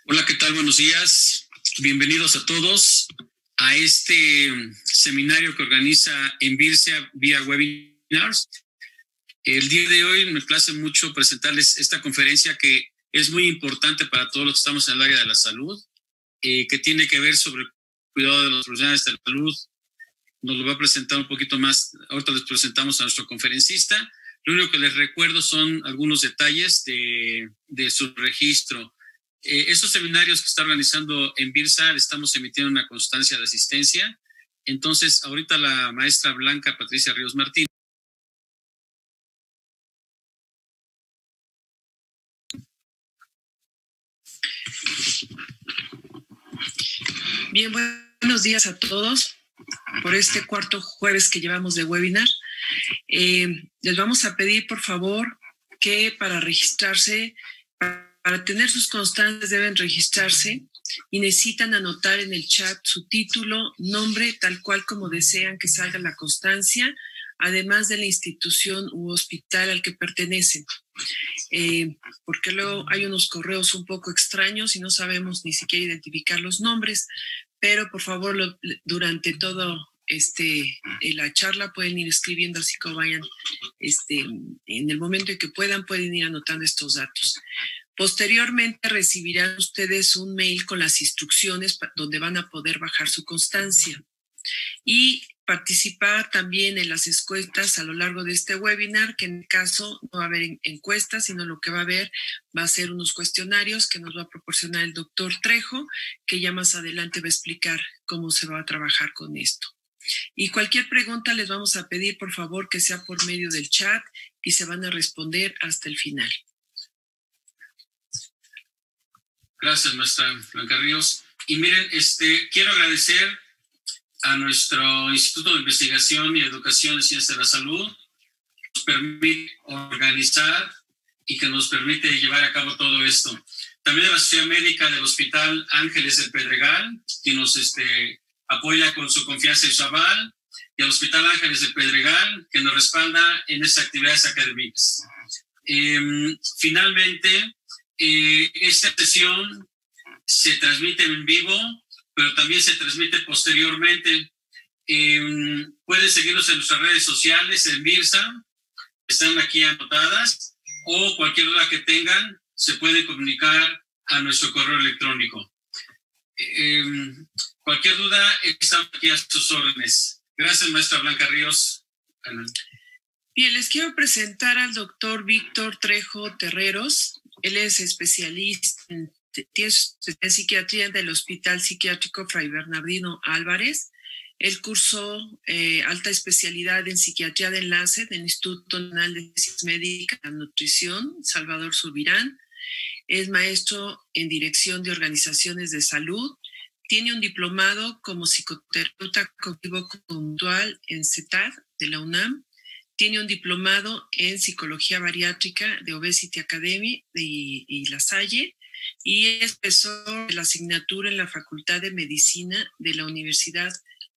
Hola, ¿qué tal? Buenos días. Bienvenidos a todos a este seminario que organiza Envirsa vía webinars. El día de hoy me place mucho presentarles esta conferencia que es muy importante para todos los que estamos en el área de la salud, que tiene que ver sobre el cuidado de los profesionales de la salud. Nos lo va a presentar un poquito más. Ahorita les presentamos a nuestro conferencista. Lo único que les recuerdo son algunos detalles de su registro. Estos seminarios que está organizando Envirsa, estamos emitiendo una constancia de asistencia. Entonces, ahorita la maestra Blanca Patricia Ríos Martín. Bien, buenos días a todos por este cuarto jueves que llevamos de webinar. Les vamos a pedir, por favor, que para registrarse, para tener sus constancias deben registrarse y necesitan anotar en el chat su título, nombre, tal cual como desean que salga la constancia, además de la institución u hospital al que pertenecen. Porque luego hay unos correos un poco extraños y no sabemos ni siquiera identificar los nombres, pero por favor durante todo la charla pueden ir escribiendo así como vayan, en el momento en que puedan ir anotando estos datos. Posteriormente recibirán ustedes un mail con las instrucciones donde van a poder bajar su constancia y participar también en las encuestas a lo largo de este webinar, que en el caso no va a haber encuestas, sino lo que va a haber va a ser unos cuestionarios que nos va a proporcionar el doctor Trejo, que ya más adelante va a explicar cómo se va a trabajar con esto. Y cualquier pregunta les vamos a pedir, por favor, que sea por medio del chat y se van a responder hasta el final. Gracias, maestra Blanca Ríos. Y miren, quiero agradecer a nuestro Instituto de Investigación y Educación en Ciencias de la Salud, que nos permite organizar y que nos permite llevar a cabo todo esto. También a la Sociedad Médica del Hospital Ángeles del Pedregal, que nos apoya con su confianza y su aval, y al Hospital Ángeles del Pedregal, que nos respalda en estas actividades académicas. Finalmente, esta sesión se transmite en vivo, pero también se transmite posteriormente. Pueden seguirnos en nuestras redes sociales, en Envirsa, están aquí anotadas, o cualquier duda que tengan, se pueden comunicar a nuestro correo electrónico. Cualquier duda, estamos aquí a sus órdenes. Gracias, maestra Blanca Ríos. Bien, les quiero presentar al doctor Víctor Trejo Terreros. Él es especialista en psiquiatría del Hospital Psiquiátrico Fray Bernardino Álvarez. Él cursó alta especialidad en psiquiatría de enlace del Instituto Nacional de Ciencias Médicas y Nutrición, Salvador Subirán. Es maestro en dirección de organizaciones de salud. Tiene un diplomado como psicoterapeuta cognitivo-conductual en CETAD de la UNAM. Tiene un diplomado en psicología bariátrica de Obesity Academy y La Salle, y es profesor de la asignatura en la Facultad de Medicina de la Universidad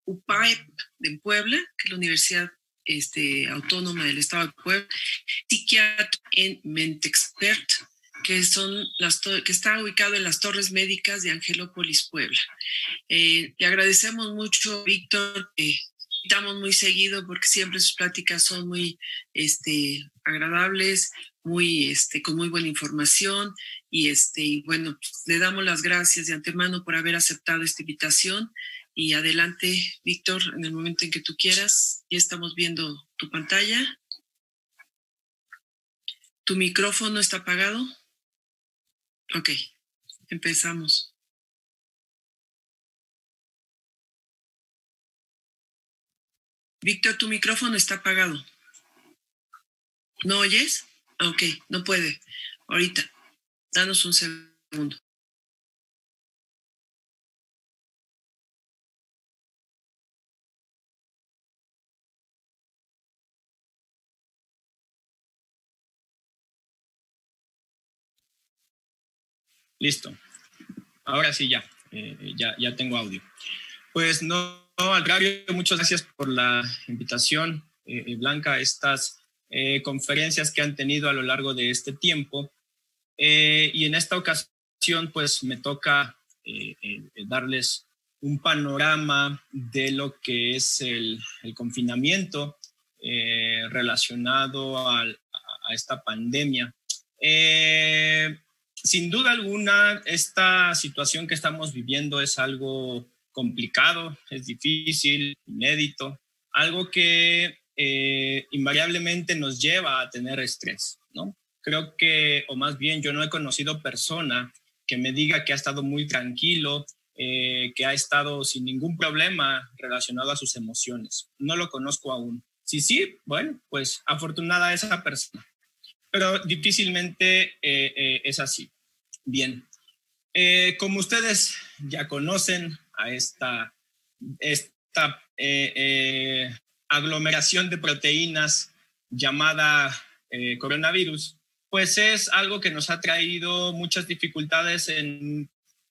UPAEP de Puebla, que es la Universidad Autónoma del Estado de Puebla, psiquiatra en Mentexpert, que está ubicado en las Torres Médicas de Angelópolis, Puebla. Le agradecemos mucho, Víctor, invitamos muy seguido porque siempre sus pláticas son muy agradables, con muy buena información y bueno, le damos las gracias de antemano por haber aceptado esta invitación. Y adelante, Víctor, en el momento en que tú quieras. Ya estamos viendo tu pantalla. ¿Tu micrófono está apagado? Ok, empezamos. Víctor, tu micrófono está apagado. ¿No oyes? Ok, no puede. Ahorita, danos un segundo. Listo. Ahora sí, ya tengo audio. Pues no, al contrario, muchas gracias por la invitación, Blanca, a estas conferencias que han tenido a lo largo de este tiempo. Y en esta ocasión ocasión, pues me toca darles un panorama de lo que es el confinamiento relacionado a esta pandemia. Sin duda alguna, esta situación que estamos viviendo es algo complicado, es difícil, inédito, algo que invariablemente nos lleva a tener estrés, ¿no? Creo que, o más bien, yo no he conocido persona que me diga que ha estado muy tranquilo, que ha estado sin ningún problema relacionado a sus emociones. No lo conozco aún. Sí, bueno, pues afortunada esa persona, pero difícilmente es así. Bien, como ustedes ya conocen a esta aglomeración de proteínas llamada coronavirus, pues es algo que nos ha traído muchas dificultades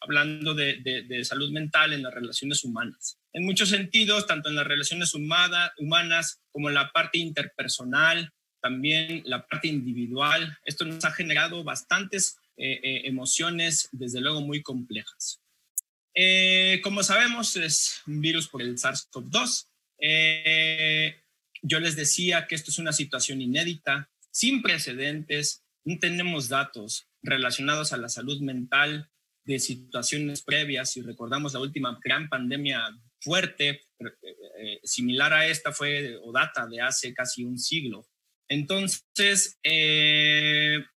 hablando de salud mental en las relaciones humanas. En muchos sentidos, tanto en las relaciones humanas como en la parte interpersonal, también la parte individual. Esto nos ha generado bastantes emociones, desde luego, muy complejas. Como sabemos, es un virus por el SARS-CoV-2. Yo les decía que esto es una situación inédita, sin precedentes. No tenemos datos relacionados a la salud mental de situaciones previas. Si recordamos la última gran pandemia fuerte, similar a esta, data de hace casi un siglo. Entonces,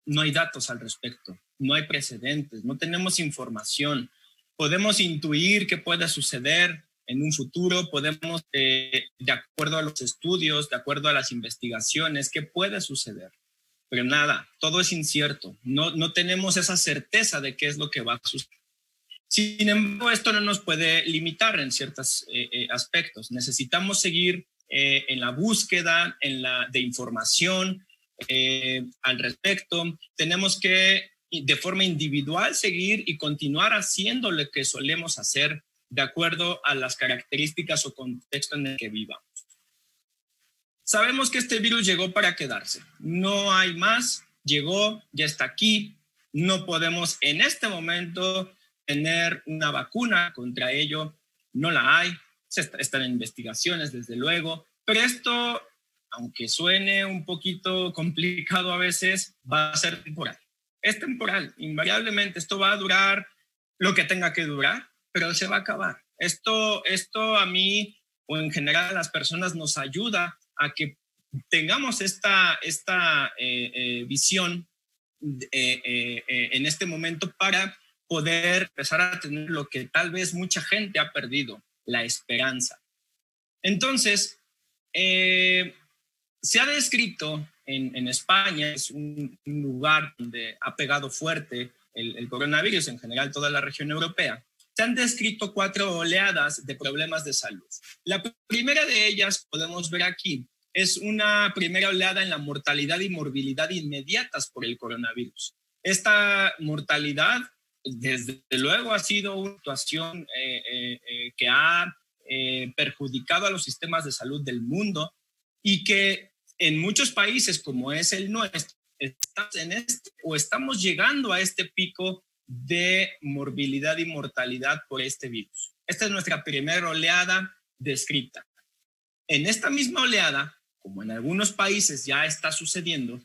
no hay datos al respecto, no hay precedentes, no tenemos información. Podemos intuir qué puede suceder en un futuro, podemos, de acuerdo a los estudios, de acuerdo a las investigaciones, qué puede suceder. Pero nada, todo es incierto. No tenemos esa certeza de qué es lo que va a suceder. Sin embargo, esto no nos puede limitar en ciertos aspectos. Necesitamos seguir en la búsqueda de información al respecto. Tenemos que, de forma individual, seguir y continuar haciendo lo que solemos hacer de acuerdo a las características o contexto en el que vivamos. Sabemos que este virus llegó para quedarse. No hay más. Llegó, ya está aquí. No podemos en este momento tener una vacuna contra ello. No la hay. Están en investigaciones, desde luego. Pero esto, aunque suene un poquito complicado a veces, va a ser temporal. Es temporal. Invariablemente esto va a durar lo que tenga que durar, pero se va a acabar. Esto a mí, o en general a las personas, nos ayuda a que tengamos esta visión en este momento para poder empezar a tener lo que tal vez mucha gente ha perdido, la esperanza. Entonces, se ha descrito en España, es un lugar donde ha pegado fuerte el coronavirus, en general toda la región europea. Se han descrito 4 oleadas de problemas de salud. La primera de ellas, podemos ver aquí, es una primera oleada en la mortalidad y morbilidad inmediatas por el coronavirus. Esta mortalidad, desde luego, ha sido una situación que ha perjudicado a los sistemas de salud del mundo y que en muchos países, como es el nuestro, estamos llegando a este pico de morbilidad y mortalidad por este virus. Esta es nuestra primera oleada descrita. En esta misma oleada, como en algunos países ya está sucediendo,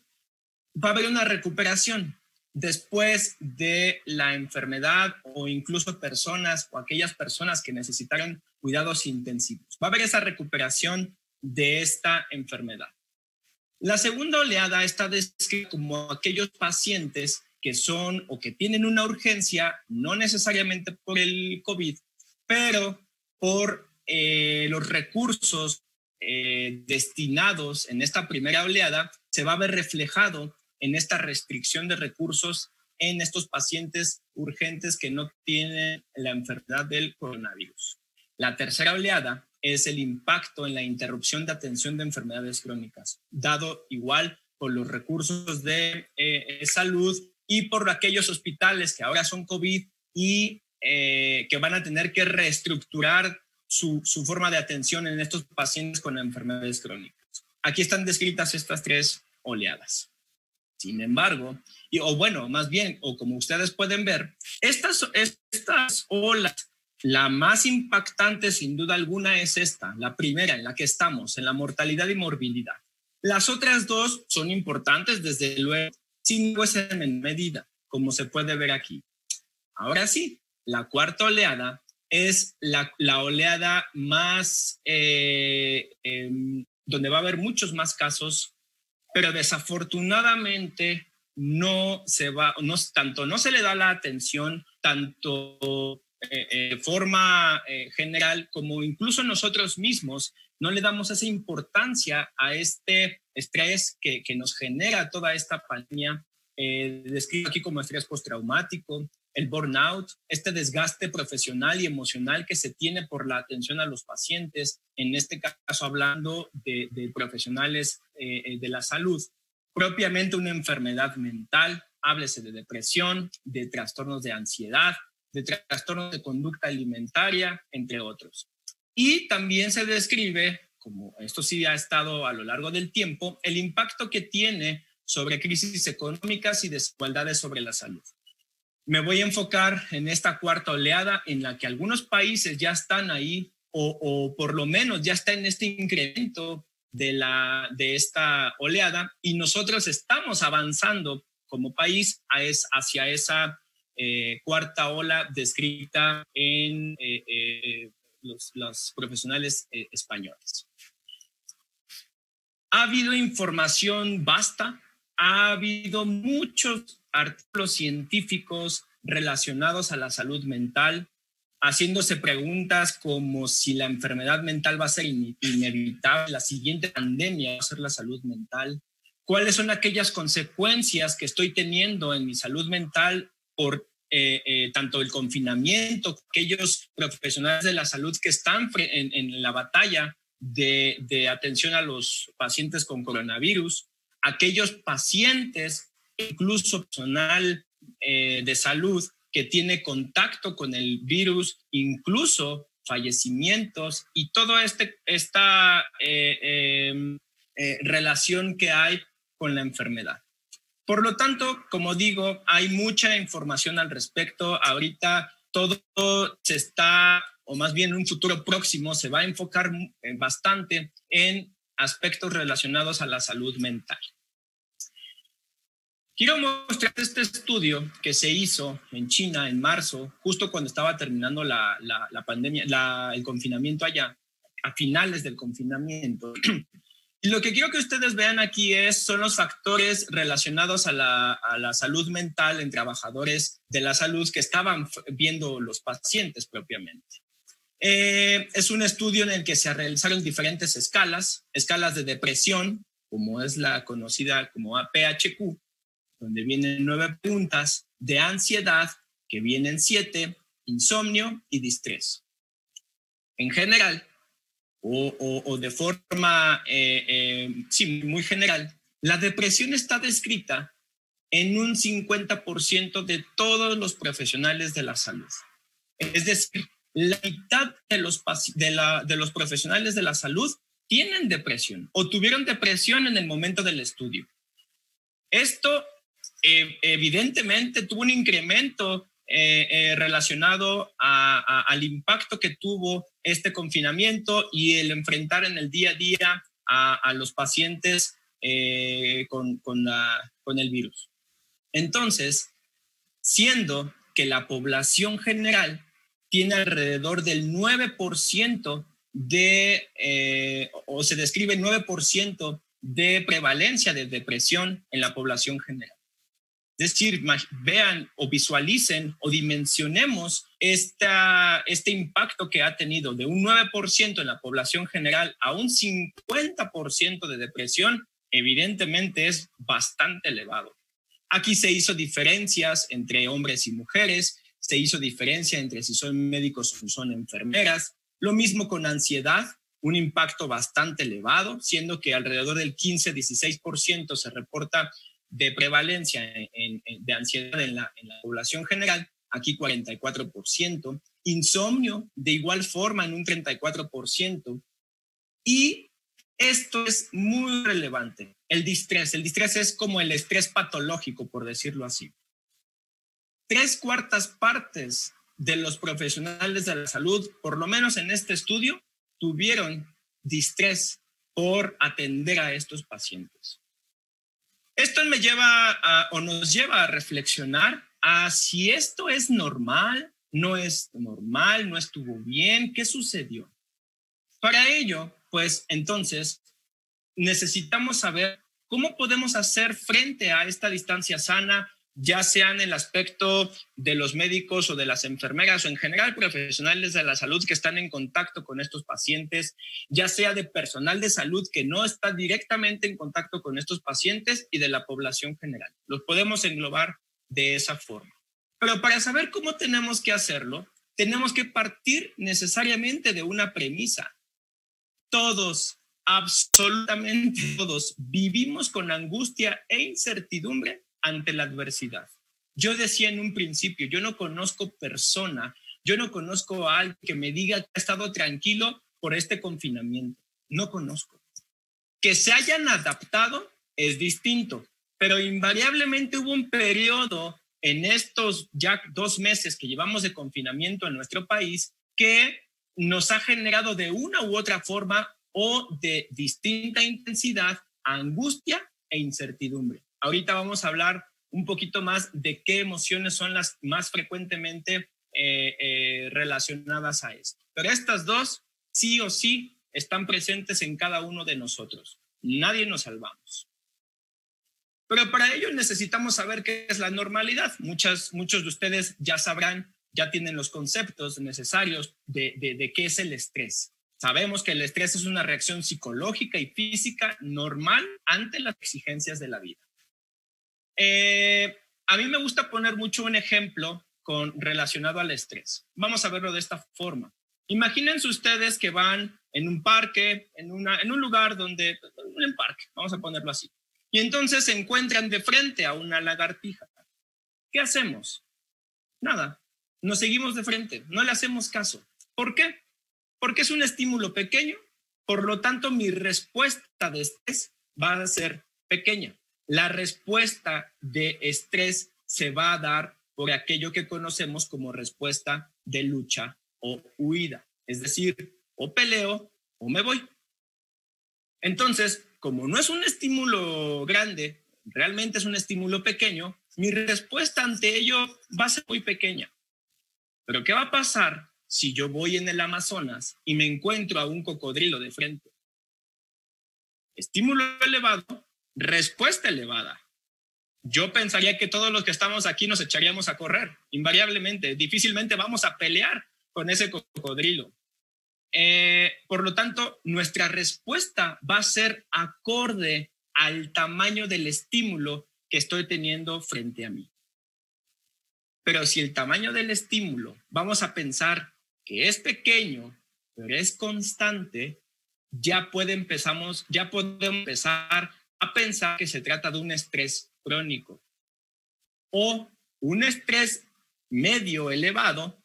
va a haber una recuperación después de la enfermedad o incluso personas o aquellas personas que necesitaron cuidados intensivos. Va a haber esa recuperación de esta enfermedad. La segunda oleada está descrita como aquellos pacientes que son o que tienen una urgencia, no necesariamente por el COVID, pero por los recursos destinados en esta primera oleada, se va a ver reflejado en esta restricción de recursos en estos pacientes urgentes que no tienen la enfermedad del coronavirus. La tercera oleada es el impacto en la interrupción de atención de enfermedades crónicas, dado igual por los recursos de salud y por aquellos hospitales que ahora son COVID y que van a tener que reestructurar su forma de atención en estos pacientes con enfermedades crónicas. Aquí están descritas estas 3 oleadas. Sin embargo, o como ustedes pueden ver, estas olas, la más impactante sin duda alguna es esta, la primera en la que estamos, en la mortalidad y morbilidad. Las otras dos son importantes, desde luego, sin en medida, como se puede ver aquí. Ahora sí, la cuarta oleada es la oleada más, donde va a haber muchos más casos, pero desafortunadamente no se le da la atención, tanto de forma general como incluso nosotros mismos no le damos esa importancia a este estrés que nos genera toda esta pandemia, descrito aquí como estrés postraumático, el burnout, este desgaste profesional y emocional que se tiene por la atención a los pacientes, en este caso hablando de profesionales de la salud, propiamente una enfermedad mental, háblese de depresión, de trastornos de ansiedad, de trastornos de conducta alimentaria, entre otros. Y también se describe, como esto sí ha estado a lo largo del tiempo, el impacto que tiene sobre crisis económicas y desigualdades sobre la salud. Me voy a enfocar en esta cuarta oleada en la que algunos países ya están ahí o por lo menos ya está en este incremento de esta oleada y nosotros estamos avanzando como país hacia esa cuarta ola descrita en los profesionales españoles. Ha habido información vasta, ha habido muchos artículos científicos relacionados a la salud mental, haciéndose preguntas como si la enfermedad mental va a ser inevitable, la siguiente pandemia va a ser la salud mental, cuáles son aquellas consecuencias que estoy teniendo en mi salud mental por tanto el confinamiento, aquellos profesionales de la salud que están en la batalla de atención a los pacientes con coronavirus, aquellos pacientes, incluso personal de salud que tiene contacto con el virus, incluso fallecimientos y toda esta relación que hay con la enfermedad. Por lo tanto, como digo, hay mucha información al respecto. Ahorita todo se está, o más bien en un futuro próximo, se va a enfocar bastante en aspectos relacionados a la salud mental. Quiero mostrar este estudio que se hizo en China en marzo, justo cuando estaba terminando la pandemia, el confinamiento allá, a finales del confinamiento. Y lo que quiero que ustedes vean aquí son los factores relacionados a la salud mental en trabajadores de la salud que estaban viendo los pacientes propiamente. Es un estudio en el que se realizaron diferentes escalas de depresión, como es la conocida como PHQ, donde vienen 9 preguntas, de ansiedad, que vienen 7, insomnio y distrés. En general, o de forma muy general, la depresión está descrita en un 50% de todos los profesionales de la salud. Es decir, la mitad de los profesionales de la salud tienen depresión o tuvieron depresión en el momento del estudio. Esto evidentemente tuvo un incremento relacionado al impacto que tuvo este confinamiento y el enfrentar en el día a día a los pacientes con el virus. Entonces, siendo que la población general tiene alrededor del 9% o se describe 9% de prevalencia de depresión en la población general. Es decir, vean o visualicen o dimensionemos este impacto que ha tenido de un 9% en la población general a un 50% de depresión, evidentemente es bastante elevado. Aquí se hizo diferencias entre hombres y mujeres, se hizo diferencia entre si son médicos o son enfermeras. Lo mismo con ansiedad, un impacto bastante elevado, siendo que alrededor del 15-16% se reporta de prevalencia de ansiedad en la población general, aquí 44%, insomnio de igual forma en un 34%, y esto es muy relevante. el distrés. El distrés es como el estrés patológico, por decirlo así. 3/4 partes de los profesionales de la salud, por lo menos en este estudio, tuvieron distrés por atender a estos pacientes. Esto nos lleva a reflexionar a si esto es normal, no es normal, no estuvo bien, ¿qué sucedió? Para ello, pues entonces necesitamos saber cómo podemos hacer frente a esta distancia sana, ya sea en el aspecto de los médicos o de las enfermeras o en general profesionales de la salud que están en contacto con estos pacientes, ya sea de personal de salud que no está directamente en contacto con estos pacientes y de la población general. Los podemos englobar de esa forma. Pero para saber cómo tenemos que hacerlo, tenemos que partir necesariamente de una premisa. Todos, absolutamente todos, vivimos con angustia e incertidumbre ante la adversidad. Yo decía en un principio, yo no conozco persona, yo no conozco a alguien que me diga que ha estado tranquilo por este confinamiento. No conozco. Que se hayan adaptado es distinto, pero invariablemente hubo un periodo en estos ya 2 meses que llevamos de confinamiento en nuestro país que nos ha generado de una u otra forma o de distinta intensidad angustia e incertidumbre. Ahorita vamos a hablar un poquito más de qué emociones son las más frecuentemente relacionadas a esto. Pero estas dos, sí o sí, están presentes en cada uno de nosotros. Nadie nos salvamos. Pero para ello necesitamos saber qué es la normalidad. Muchos de ustedes ya sabrán, ya tienen los conceptos necesarios de qué es el estrés. Sabemos que el estrés es una reacción psicológica y física normal ante las exigencias de la vida. A mí me gusta poner mucho un ejemplo relacionado al estrés. Vamos a verlo de esta forma. Imagínense ustedes que van en un parque, en un lugar donde, un parque, vamos a ponerlo así. Y entonces se encuentran de frente a una lagartija. ¿Qué hacemos? Nada. Nos seguimos de frente, no le hacemos caso. ¿Por qué? Porque es un estímulo pequeño, por lo tanto mi respuesta de estrés va a ser pequeña. La respuesta de estrés se va a dar por aquello que conocemos como respuesta de lucha o huida. Es decir, o peleo o me voy. Entonces, como no es un estímulo grande, realmente es un estímulo pequeño, mi respuesta ante ello va a ser muy pequeña. Pero ¿qué va a pasar si yo voy en el Amazonas y me encuentro a un cocodrilo de frente? Estímulo elevado, respuesta elevada. Yo pensaría que todos los que estamos aquí nos echaríamos a correr, invariablemente. Difícilmente vamos a pelear con ese cocodrilo. Por lo tanto, nuestra respuesta va a ser acorde al tamaño del estímulo que estoy teniendo frente a mí. Pero si el tamaño del estímulo vamos a pensar que es pequeño, pero es constante, ya podemos empezar a pensar que se trata de un estrés crónico o un estrés medio elevado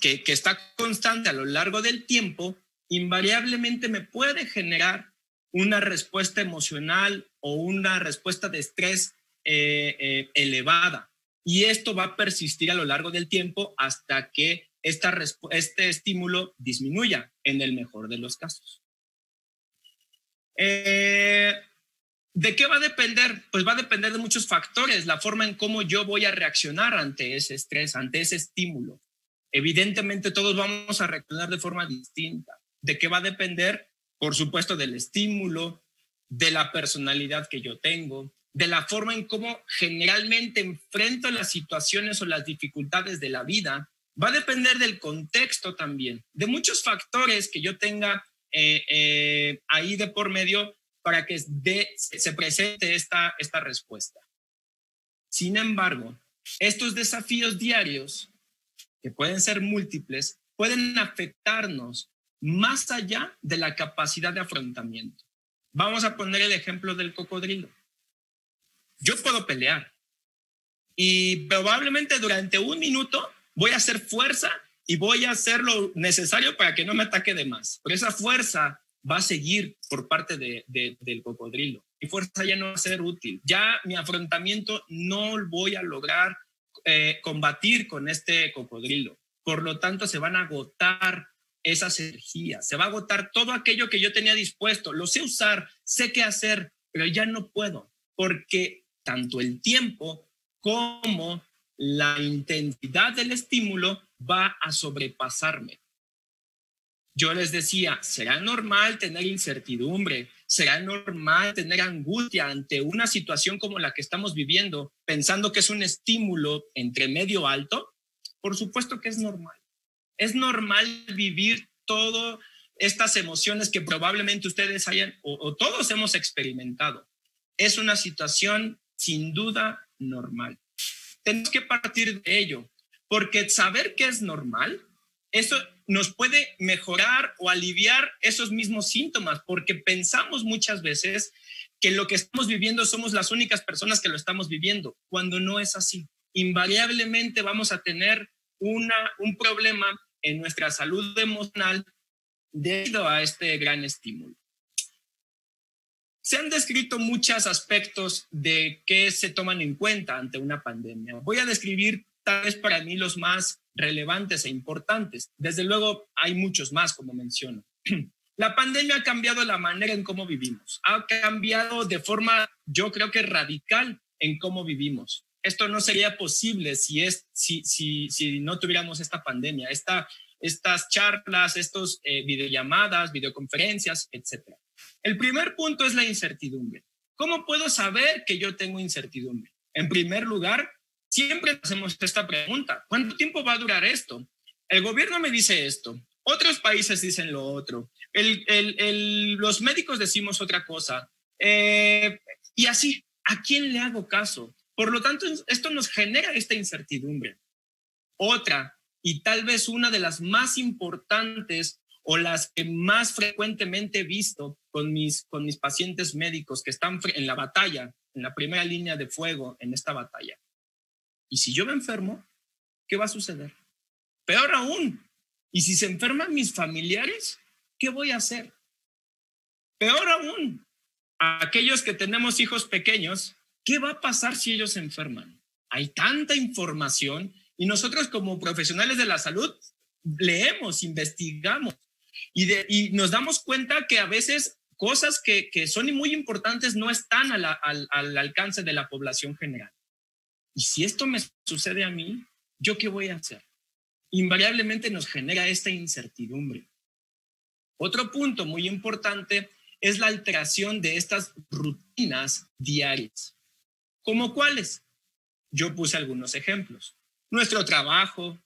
que está constante a lo largo del tiempo, invariablemente me puede generar una respuesta emocional o una respuesta de estrés elevada. Y esto va a persistir a lo largo del tiempo hasta que este estímulo disminuya, en el mejor de los casos. ¿De qué va a depender? Pues va a depender de muchos factores, la forma en cómo yo voy a reaccionar ante ese estrés, ante ese estímulo. Evidentemente todos vamos a reaccionar de forma distinta. ¿De qué va a depender? Por supuesto del estímulo, de la personalidad que yo tengo, de la forma en cómo generalmente enfrento las situaciones o las dificultades de la vida. Va a depender del contexto también, de muchos factores que yo tenga ahí de por medio para que se presente esta respuesta. Sin embargo, estos desafíos diarios, que pueden ser múltiples, pueden afectarnos más allá de la capacidad de afrontamiento. Vamos a poner el ejemplo del cocodrilo. Yo puedo pelear y probablemente durante 1 minuto voy a hacer fuerza y voy a hacer lo necesario para que no me ataque de más. Pero esa fuerza va a seguir por parte del cocodrilo. Mi fuerza ya no va a ser útil. Ya mi afrontamiento no voy a lograr combatir con este cocodrilo. Por lo tanto, se van a agotar esas energías. Se va a agotar todo aquello que yo tenía dispuesto. Lo sé usar, sé qué hacer, pero ya no puedo, porque tanto el tiempo como la intensidad del estímulo va a sobrepasarme. Yo les decía, será normal tener incertidumbre, será normal tener angustia ante una situación como la que estamos viviendo, pensando que es un estímulo entre medio alto. Por supuesto que es normal. Es normal vivir todas estas emociones que probablemente ustedes hayan o todos hemos experimentado. Es una situación sin duda normal. Tenemos que partir de ello, porque saber que es normal, eso nos puede mejorar o aliviar esos mismos síntomas, porque pensamos muchas veces que lo que estamos viviendo somos las únicas personas que lo estamos viviendo, cuando no es así. Invariablemente vamos a tener un problema en nuestra salud emocional debido a este gran estímulo. Se han descrito muchos aspectos de qué se toman en cuenta ante una pandemia. Voy a describir tal vez para mí los más relevantes e importantes. Desde luego hay muchos más, como menciono. La pandemia ha cambiado la manera en cómo vivimos. Ha cambiado de forma, yo creo que radical, en cómo vivimos. Esto no sería posible si no tuviéramos esta pandemia, estas charlas, estos videollamadas, videoconferencias, etc. El primer punto es la incertidumbre. ¿Cómo puedo saber que yo tengo incertidumbre? En primer lugar, siempre hacemos esta pregunta: ¿cuánto tiempo va a durar esto? El gobierno me dice esto, otros países dicen lo otro, los médicos decimos otra cosa, y así, ¿a quién le hago caso? Por lo tanto, esto nos genera esta incertidumbre. Otra, y tal vez una de las más importantes o las que más frecuentemente he visto con mis pacientes médicos que están en la batalla, en la primera línea de fuego en esta batalla. ¿Y si yo me enfermo? ¿Qué va a suceder? Peor aún, ¿y si se enferman mis familiares? ¿Qué voy a hacer? Peor aún, a aquellos que tenemos hijos pequeños, ¿qué va a pasar si ellos se enferman? Hay tanta información y nosotros como profesionales de la salud leemos, investigamos y nos damos cuenta que a veces cosas que son muy importantes no están al alcance de la población general. Y si esto me sucede a mí, ¿yo qué voy a hacer? Invariablemente nos genera esta incertidumbre. Otro punto muy importante es la alteración de estas rutinas diarias. ¿Cómo cuáles? Yo puse algunos ejemplos. Nuestro trabajo,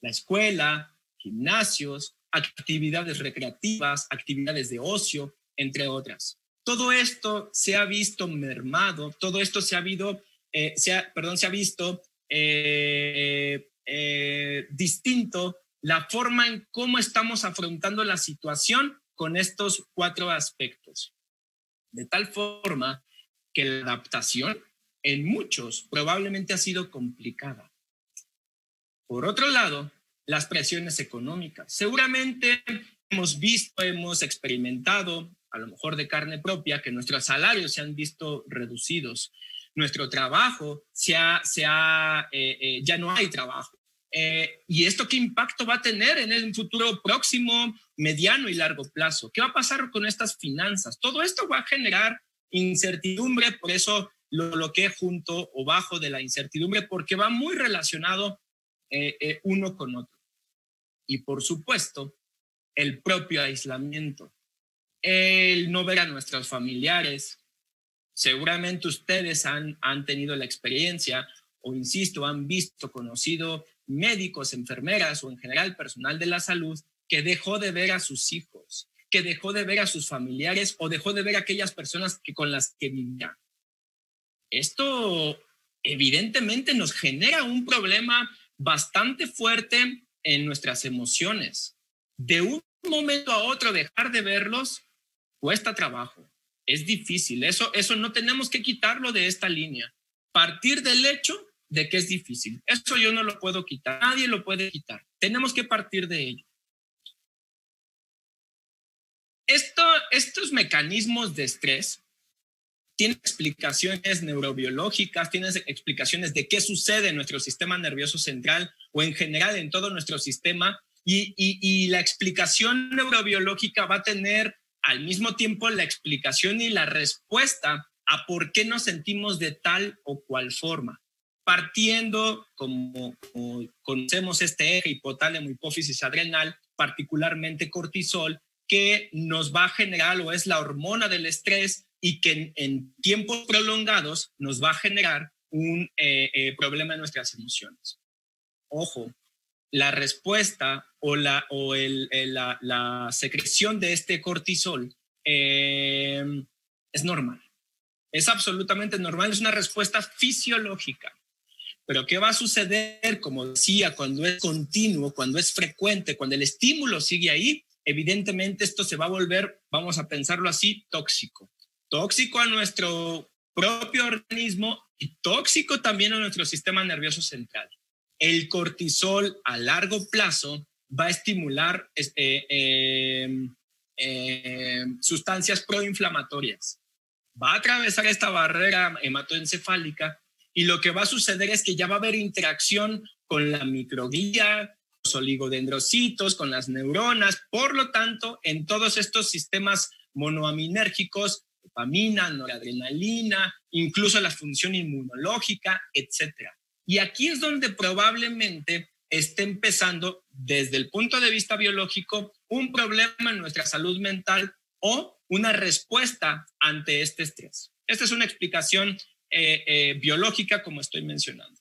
la escuela, gimnasios, actividades recreativas, actividades de ocio, entre otras. Todo esto se ha visto mermado, todo esto se ha visto distinto la forma en cómo estamos afrontando la situación con estos 4 aspectos. De tal forma que la adaptación en muchos probablemente ha sido complicada. Por otro lado, las presiones económicas. Seguramente hemos experimentado, a lo mejor de carne propia, que nuestros salarios se han visto reducidos. Nuestro trabajo ya no hay trabajo. ¿Y esto qué impacto va a tener en el futuro próximo, mediano y largo plazo? ¿Qué va a pasar con estas finanzas? Todo esto va a generar incertidumbre, por eso lo coloqué junto o bajo de la incertidumbre, porque va muy relacionado uno con otro. Y por supuesto, el propio aislamiento, el no ver a nuestros familiares. Seguramente ustedes han tenido la experiencia o, insisto, han visto, conocido médicos, enfermeras o en general personal de la salud que dejó de ver a sus hijos, que dejó de ver a sus familiares o dejó de ver a aquellas personas con las que vivían. Esto evidentemente nos genera un problema bastante fuerte en nuestras emociones. De un momento a otro dejar de verlos cuesta trabajo, es difícil. Eso no tenemos que quitarlo de esta línea. Partir del hecho de que es difícil. Eso yo no lo puedo quitar, nadie lo puede quitar. Tenemos que partir de ello. Estos mecanismos de estrés tienen explicaciones neurobiológicas, tienen explicaciones de qué sucede en nuestro sistema nervioso central o en general en todo nuestro sistema, y la explicación neurobiológica va a tener al mismo tiempo la explicación y la respuesta a por qué nos sentimos de tal o cual forma, partiendo, como conocemos este eje hipotálamo, hipófisis adrenal, particularmente cortisol, que nos va a generar o es la hormona del estrés y que en tiempos prolongados nos va a generar un problema en nuestras emociones. Ojo, la respuesta o la secreción de este cortisol es normal. Es absolutamente normal, es una respuesta fisiológica. Pero ¿qué va a suceder? Como decía, cuando es continuo, cuando es frecuente, cuando el estímulo sigue ahí, evidentemente esto se va a volver, vamos a pensarlo así, tóxico. Tóxico a nuestro propio organismo y tóxico también a nuestro sistema nervioso central. El cortisol a largo plazo va a estimular sustancias proinflamatorias. Va a atravesar esta barrera hematoencefálica y lo que va a suceder es que ya va a haber interacción con la microglía, los oligodendrocitos, con las neuronas. Por lo tanto, en todos estos sistemas monoaminérgicos, dopamina, noradrenalina, incluso la función inmunológica, etc. Y aquí es donde probablemente esté empezando, desde el punto de vista biológico, un problema en nuestra salud mental o una respuesta ante este estrés. Esta es una explicación biológica, como estoy mencionando.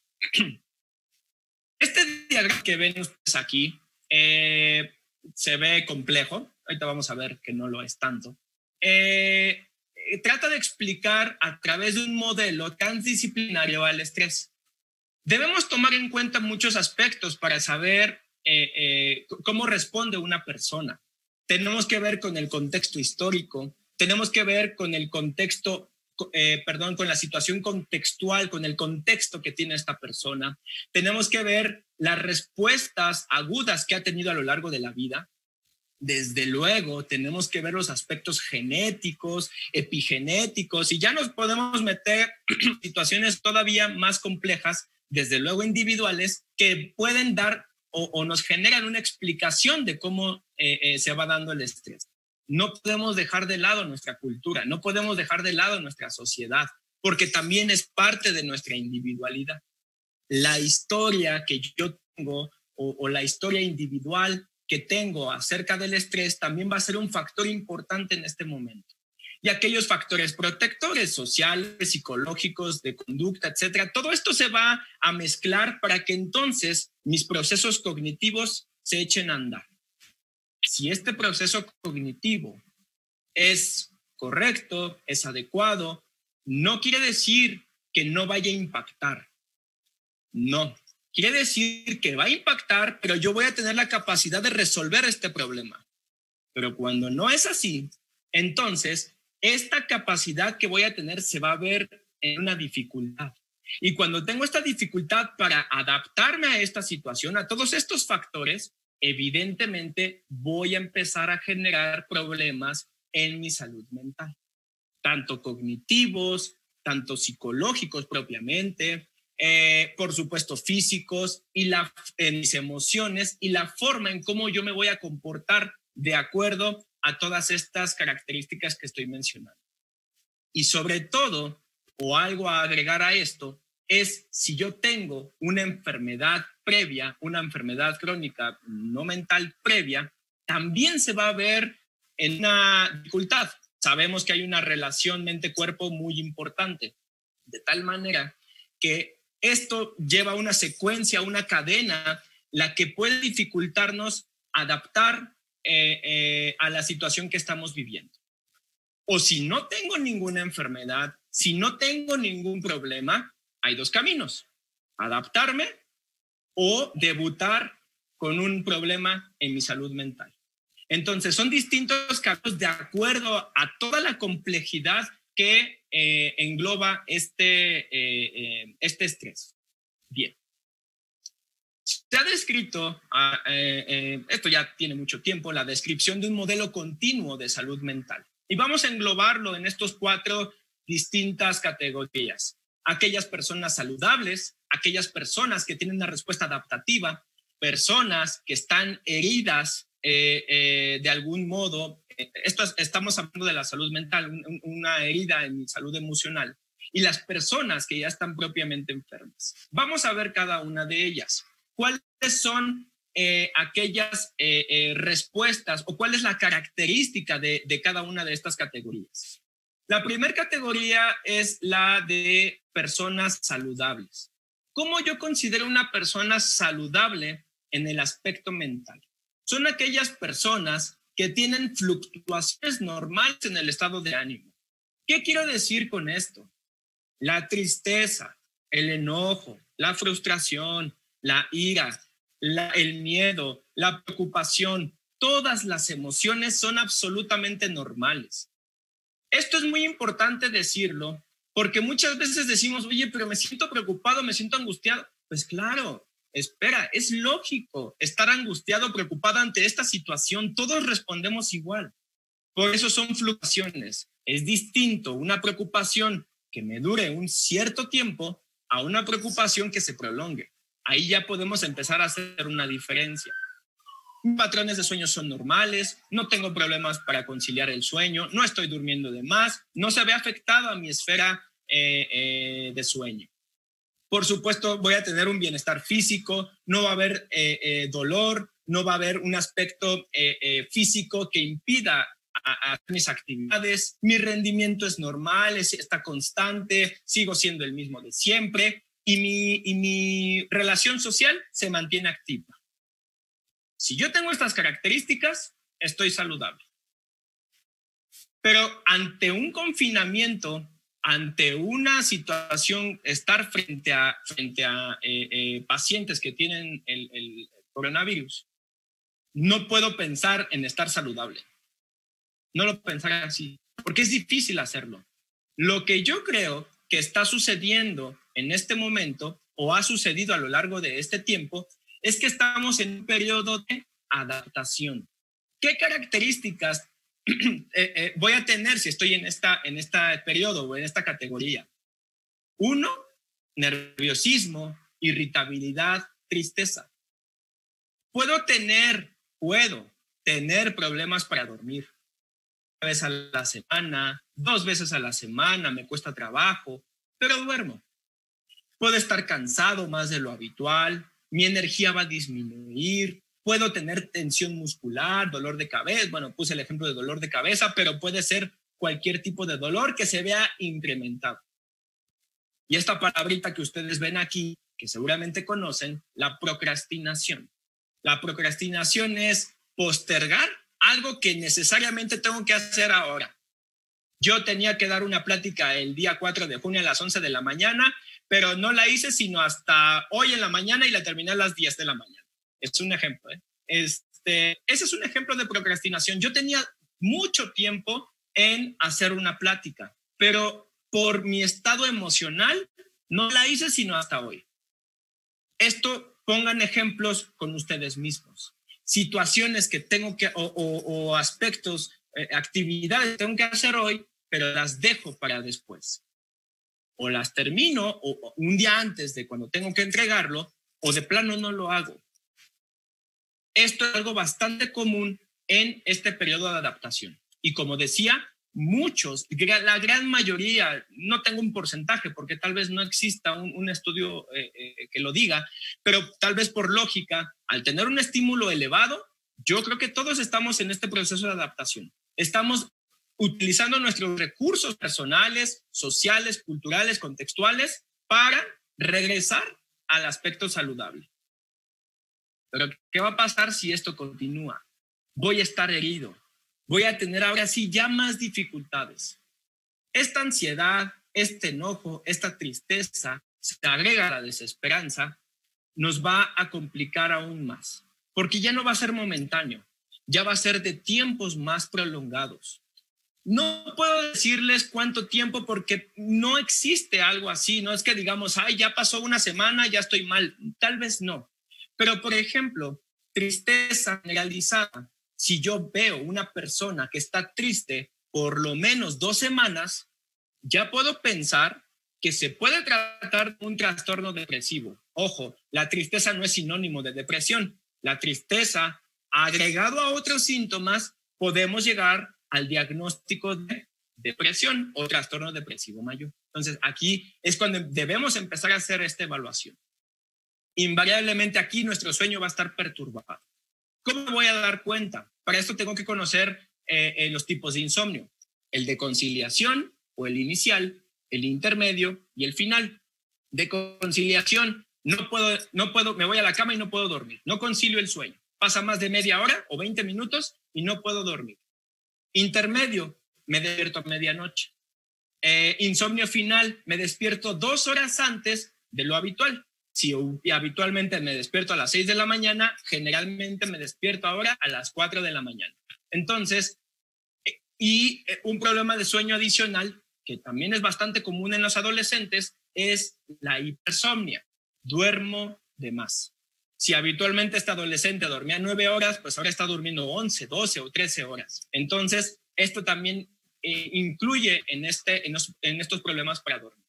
Este diagrama que ven ustedes aquí se ve complejo. Ahorita vamos a ver que no lo es tanto. Trata de explicar a través de un modelo transdisciplinario al estrés. Debemos tomar en cuenta muchos aspectos para saber cómo responde una persona. Tenemos que ver con el contexto histórico, tenemos que ver con el contexto, con la situación contextual, con el contexto que tiene esta persona. Tenemos que ver las respuestas agudas que ha tenido a lo largo de la vida. Desde luego, tenemos que ver los aspectos genéticos, epigenéticos, y ya nos podemos meter en situaciones todavía más complejas, desde luego individuales, que pueden dar o nos generan una explicación de cómo se va dando el estrés. No podemos dejar de lado nuestra cultura, no podemos dejar de lado nuestra sociedad, porque también es parte de nuestra individualidad. La historia que yo tengo o la historia individual que tengo acerca del estrés también va a ser un factor importante en este momento. Y aquellos factores protectores sociales, psicológicos, de conducta, etcétera, todo esto se va a mezclar para que entonces mis procesos cognitivos se echen a andar. Si este proceso cognitivo es correcto, es adecuado, no quiere decir que no vaya a impactar. No, quiere decir que va a impactar, pero yo voy a tener la capacidad de resolver este problema. Pero cuando no es así, entonces esta capacidad que voy a tener se va a ver en una dificultad. Y cuando tengo esta dificultad para adaptarme a esta situación, a todos estos factores, evidentemente voy a empezar a generar problemas en mi salud mental, tanto cognitivos, tanto psicológicos propiamente, por supuesto físicos, y en mis emociones y la forma en cómo yo me voy a comportar de acuerdo a todas estas características que estoy mencionando. Y sobre todo, o algo a agregar a esto, es si yo tengo una enfermedad previa, una enfermedad crónica no mental previa, también se va a ver en una dificultad. Sabemos que hay una relación mente-cuerpo muy importante, de tal manera que esto lleva una secuencia, una cadena, la que puede dificultarnos adaptar a la situación que estamos viviendo. O si no tengo ninguna enfermedad, si no tengo ningún problema, hay dos caminos: adaptarme o debutar con un problema en mi salud mental. Entonces, son distintos caminos de acuerdo a toda la complejidad que engloba este estrés. Bien. Si Se ha descrito, esto ya tiene mucho tiempo, la descripción de un modelo continuo de salud mental. Y vamos a englobarlo en estos 4 distintas categorías. Aquellas personas saludables, aquellas personas que tienen una respuesta adaptativa, personas que están heridas de algún modo. Estamos hablando de la salud mental, una herida en mi salud emocional. Y las personas que ya están propiamente enfermas. Vamos a ver cada una de ellas. ¿Cuáles son aquellas respuestas o cuál es la característica de cada una de estas categorías? La primera categoría es la de personas saludables. ¿Cómo yo considero una persona saludable en el aspecto mental? Son aquellas personas que tienen fluctuaciones normales en el estado de ánimo. ¿Qué quiero decir con esto? La tristeza, el enojo, la frustración, la ira, el miedo, la preocupación, todas las emociones son absolutamente normales. Esto es muy importante decirlo porque muchas veces decimos, oye, pero me siento preocupado, me siento angustiado. Pues claro, espera, es lógico estar angustiado, preocupado ante esta situación. Todos respondemos igual. Por eso son fluctuaciones. Es distinto una preocupación que me dure un cierto tiempo a una preocupación que se prolongue. Ahí ya podemos empezar a hacer una diferencia. Mis patrones de sueño son normales, no tengo problemas para conciliar el sueño, no estoy durmiendo de más, no se ve afectado a mi esfera de sueño. Por supuesto, voy a tener un bienestar físico, no va a haber dolor, no va a haber un aspecto físico que impida a mis actividades, mi rendimiento es normal, está constante, sigo siendo el mismo de siempre y mi relación social se mantiene activa. Si yo tengo estas características, estoy saludable. Pero ante un confinamiento, ante una situación, estar frente a pacientes que tienen el coronavirus, no puedo pensar en estar saludable. No lo pensar así, porque es difícil hacerlo. Lo que yo creo que está sucediendo en este momento o ha sucedido a lo largo de este tiempo es que estamos en un periodo de adaptación. ¿Qué características voy a tener si estoy en este periodo o en esta categoría? 1, nerviosismo, irritabilidad, tristeza. Puedo tener problemas para dormir. 1 vez a la semana, 2 veces a la semana, me cuesta trabajo, pero duermo. Puedo estar cansado más de lo habitual, mi energía va a disminuir, puedo tener tensión muscular, dolor de cabeza. Bueno, puse el ejemplo de dolor de cabeza, pero puede ser cualquier tipo de dolor que se vea incrementado. Y esta palabrita que ustedes ven aquí, que seguramente conocen, la procrastinación. La procrastinación es postergar algo que necesariamente tengo que hacer ahora. Yo tenía que dar una plática el día 4 de junio a las 11 de la mañana, pero no la hice sino hasta hoy en la mañana y la terminé a las 10 de la mañana. Es un ejemplo. Ese es un ejemplo de procrastinación. Yo tenía mucho tiempo en hacer una plática, pero por mi estado emocional no la hice sino hasta hoy. Esto, pongan ejemplos con ustedes mismos. Situaciones que tengo que, o aspectos, actividades que tengo que hacer hoy, pero las dejo para después. O las termino o un día antes de cuando tengo que entregarlo, o de plano no lo hago. Esto es algo bastante común en este periodo de adaptación. Y como decía, muchos, la gran mayoría, no tengo un porcentaje porque tal vez no exista un estudio que lo diga, pero tal vez por lógica, al tener un estímulo elevado, yo creo que todos estamos en este proceso de adaptación. Estamos utilizando nuestros recursos personales, sociales, culturales, contextuales para regresar al aspecto saludable. Pero ¿qué va a pasar si esto continúa? Voy a estar herido. Voy a tener ahora sí ya más dificultades. Esta ansiedad, este enojo, esta tristeza, se agrega a la desesperanza, nos va a complicar aún más, porque ya no va a ser momentáneo, ya va a ser de tiempos más prolongados. No puedo decirles cuánto tiempo porque no existe algo así, no es que digamos, ay, ya pasó una semana, ya estoy mal, tal vez no. Pero, por ejemplo, tristeza generalizada. Si yo veo una persona que está triste por lo menos 2 semanas, ya puedo pensar que se puede tratar un trastorno depresivo. Ojo, la tristeza no es sinónimo de depresión. La tristeza, agregado a otros síntomas, podemos llegar al diagnóstico de depresión o trastorno depresivo mayor. Entonces, aquí es cuando debemos empezar a hacer esta evaluación. Invariablemente aquí nuestro sueño va a estar perturbado. ¿Cómo me voy a dar cuenta? Para esto tengo que conocer los tipos de insomnio. El de conciliación o el inicial, el intermedio y el final. De conciliación, no puedo, me voy a la cama y no puedo dormir. No concilio el sueño. Pasa más de media hora o 20 minutos y no puedo dormir. Intermedio, me despierto a medianoche. Insomnio final, me despierto 2 horas antes de lo habitual. Si habitualmente me despierto a las 6 de la mañana, generalmente me despierto ahora a las 4 de la mañana. Entonces, un problema de sueño adicional, que también es bastante común en los adolescentes, es la hipersomnia. Duermo de más. Si habitualmente este adolescente dormía 9 horas, pues ahora está durmiendo 11, 12 o 13 horas. Entonces, esto también incluye en estos problemas para dormir.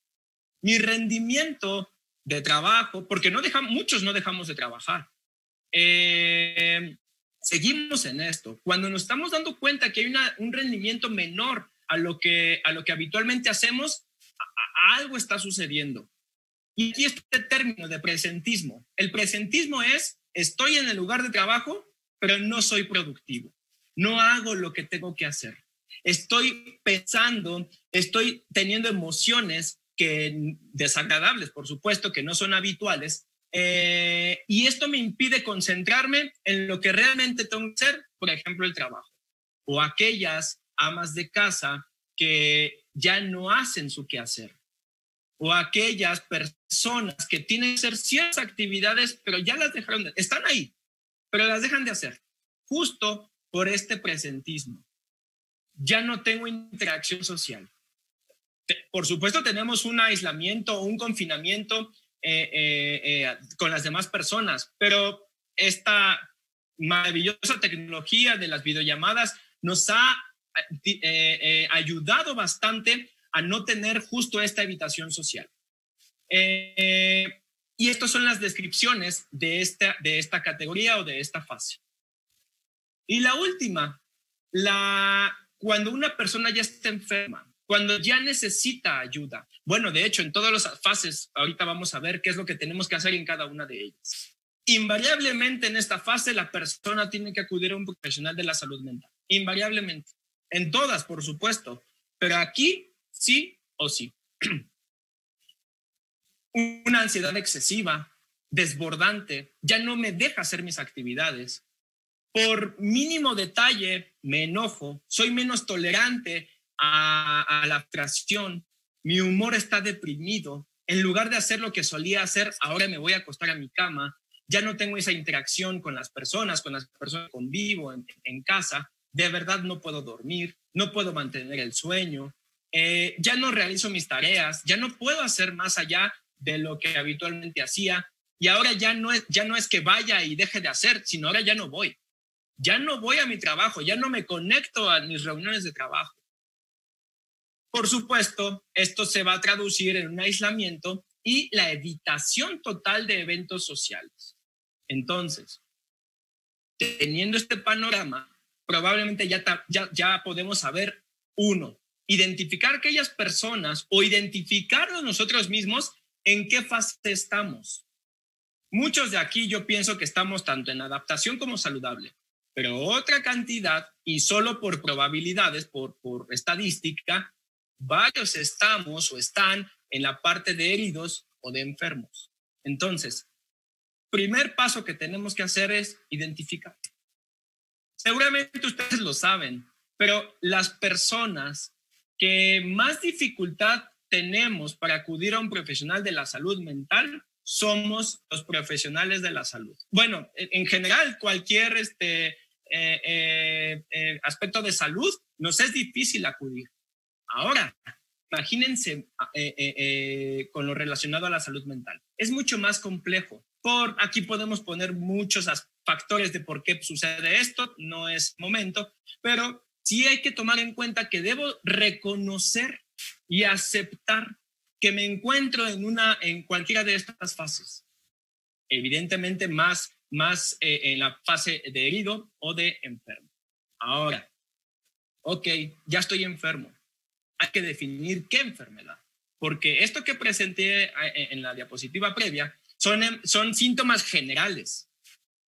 Mi rendimiento de trabajo, porque muchos no dejamos de trabajar. Seguimos en esto. Cuando nos estamos dando cuenta que hay un rendimiento menor a lo que habitualmente hacemos, algo está sucediendo. Y aquí este término de presentismo. El presentismo es, estoy en el lugar de trabajo, pero no soy productivo. No hago lo que tengo que hacer. Estoy pensando, estoy teniendo emociones desagradables, por supuesto, que no son habituales, y esto me impide concentrarme en lo que realmente tengo que hacer, por ejemplo, el trabajo. O aquellas amas de casa que ya no hacen su quehacer. O aquellas personas que tienen que hacer ciertas actividades, pero ya las dejaron están ahí, pero las dejan de hacer, justo por este presentismo. Ya no tengo interacción social. Por supuesto, tenemos un aislamiento o un confinamiento con las demás personas, pero esta maravillosa tecnología de las videollamadas nos ha ayudado bastante a no tener justo esta evitación social. Y estas son las descripciones de esta categoría o de esta fase. Y la última, cuando una persona ya está enferma, cuando ya necesita ayuda. Bueno, de hecho, en todas las fases, ahorita vamos a ver qué es lo que tenemos que hacer en cada una de ellas. Invariablemente en esta fase, la persona tiene que acudir a un profesional de la salud mental. Invariablemente. En todas, por supuesto. Pero aquí, sí o sí. Una ansiedad excesiva, desbordante, ya no me deja hacer mis actividades. Por mínimo detalle, me enojo, soy menos tolerante a la frustración, mi humor está deprimido, en lugar de hacer lo que solía hacer, ahora me voy a acostar a mi cama, ya no tengo esa interacción con las personas que convivo en casa, de verdad no puedo dormir, no puedo mantener el sueño, ya no realizo mis tareas, ya no puedo hacer más allá de lo que habitualmente hacía, y ahora ya no es que vaya y deje de hacer, sino ahora ya no voy. Ya no voy a mi trabajo, ya no me conecto a mis reuniones de trabajo. Por supuesto, esto se va a traducir en un aislamiento y la evitación total de eventos sociales. Entonces, teniendo este panorama, probablemente ya podemos saber, uno, identificar aquellas personas o identificarnos nosotros mismos en qué fase estamos. Muchos de aquí yo pienso que estamos tanto en adaptación como saludable, pero otra cantidad, y solo por probabilidades, por estadística, varios estamos o están en la parte de heridos o de enfermos. Entonces, primer paso que tenemos que hacer es identificar. Seguramente ustedes lo saben, pero las personas que más dificultad tenemos para acudir a un profesional de la salud mental somos los profesionales de la salud. Bueno, en general, cualquier aspecto de salud nos es difícil acudir. Ahora, imagínense con lo relacionado a la salud mental. Es mucho más complejo. Aquí podemos poner muchos factores de por qué sucede esto, no es momento, pero sí hay que tomar en cuenta que debo reconocer y aceptar que me encuentro en cualquiera de estas fases. Evidentemente más en la fase de herido o de enfermo. Ahora, ok, ya estoy enfermo. Hay que definir qué enfermedad, porque esto que presenté en la diapositiva previa son síntomas generales.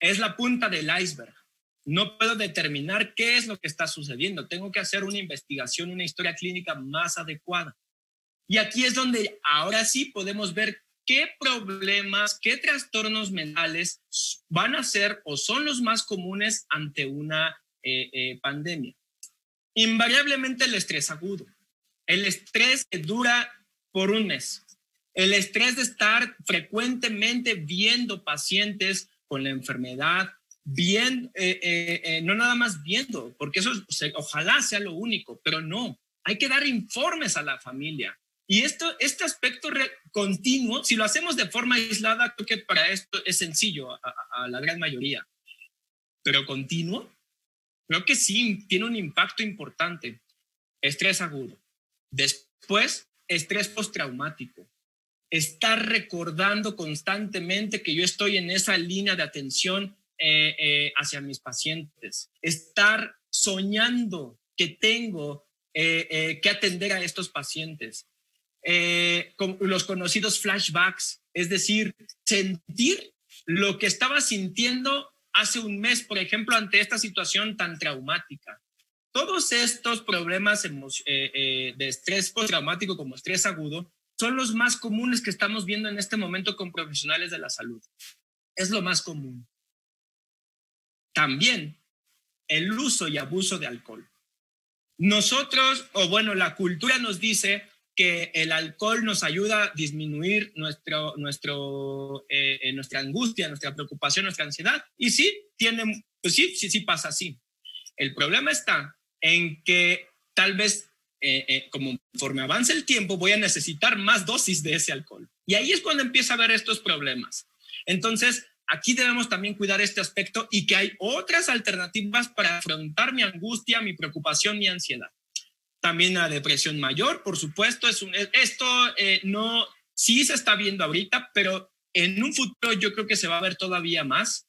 Es la punta del iceberg. No puedo determinar qué es lo que está sucediendo. Tengo que hacer una investigación, una historia clínica más adecuada. Y aquí es donde ahora sí podemos ver qué problemas, qué trastornos mentales van a ser o son los más comunes ante una pandemia. Invariablemente el estrés agudo. El estrés que dura por un mes. El estrés de estar frecuentemente viendo pacientes con la enfermedad, no nada más viendo, porque eso ojalá sea lo único, pero no, hay que dar informes a la familia. Y este aspecto continuo, si lo hacemos de forma aislada, creo que para esto es sencillo a la gran mayoría, pero continuo, creo que sí tiene un impacto importante. Estrés agudo. Después, estrés postraumático. Estar recordando constantemente que yo estoy en esa línea de atención hacia mis pacientes. Estar soñando que tengo que atender a estos pacientes. Con los conocidos flashbacks, es decir, sentir lo que estaba sintiendo hace un mes, por ejemplo, ante esta situación tan traumática. Todos estos problemas de estrés postraumático como estrés agudo son los más comunes que estamos viendo en este momento con profesionales de la salud. Es lo más común. También el uso y abuso de alcohol. La cultura nos dice que el alcohol nos ayuda a disminuir nuestra angustia, nuestra preocupación, nuestra ansiedad. Y sí, sí pasa así. El problema está en que tal vez conforme avance el tiempo voy a necesitar más dosis de ese alcohol. Y ahí es cuando empieza a haber estos problemas. Entonces, aquí debemos también cuidar este aspecto y que hay otras alternativas para afrontar mi angustia, mi preocupación, mi ansiedad. También la depresión mayor, por supuesto, sí se está viendo ahorita, pero en un futuro yo creo que se va a ver todavía más.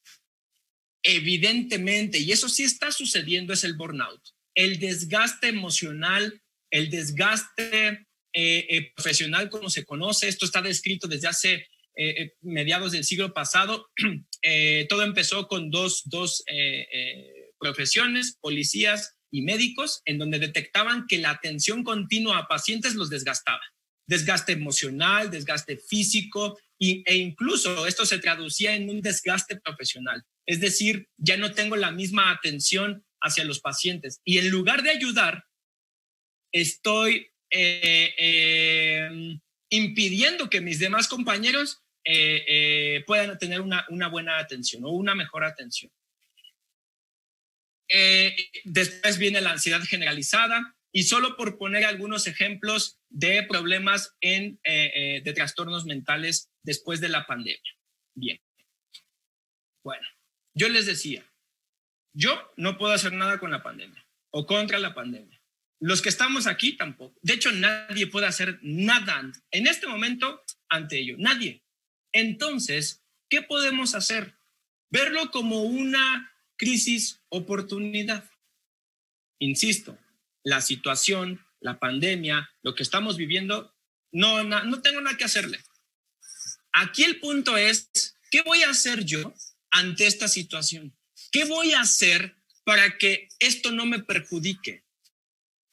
Evidentemente, y eso sí está sucediendo, es el burnout, el desgaste emocional, el desgaste profesional como se conoce. Esto está descrito desde hace mediados del siglo pasado. Todo empezó con dos profesiones, policías y médicos, en donde detectaban que la atención continua a pacientes los desgastaba. Desgaste emocional, desgaste físico e incluso esto se traducía en un desgaste profesional. Es decir, ya no tengo la misma atención hacia los pacientes y en lugar de ayudar, estoy impidiendo que mis demás compañeros puedan tener una buena atención o una mejor atención. Después viene la ansiedad generalizada y solo por poner algunos ejemplos de problemas de trastornos mentales después de la pandemia. Bien. Bueno, yo les decía, yo no puedo hacer nada con la pandemia o contra la pandemia. Los que estamos aquí tampoco. De hecho, nadie puede hacer nada en este momento ante ello. Nadie. Entonces, ¿qué podemos hacer? Verlo como una crisis oportunidad. Insisto, la situación, la pandemia, lo que estamos viviendo, no tengo nada que hacerle. Aquí el punto es, ¿qué voy a hacer yo ante esta situación? ¿Qué voy a hacer para que esto no me perjudique?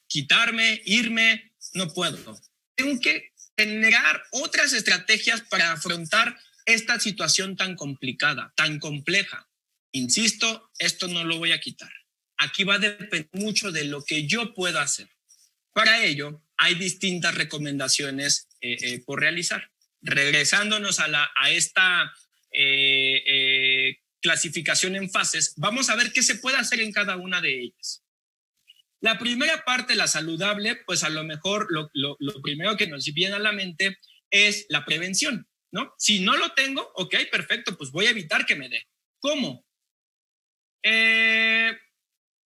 Quitarme, irme, no puedo. Tengo que generar otras estrategias para afrontar esta situación tan complicada, tan compleja. Insisto, esto no lo voy a quitar. Aquí va a depender mucho de lo que yo pueda hacer. Para ello, hay distintas recomendaciones por realizar. Regresándonos a esta clasificación en fases, vamos a ver qué se puede hacer en cada una de ellas. La primera parte, la saludable, pues a lo mejor lo primero que nos viene a la mente es la prevención. ¿no? Si no lo tengo, ok, perfecto, pues voy a evitar que me dé. ¿Cómo?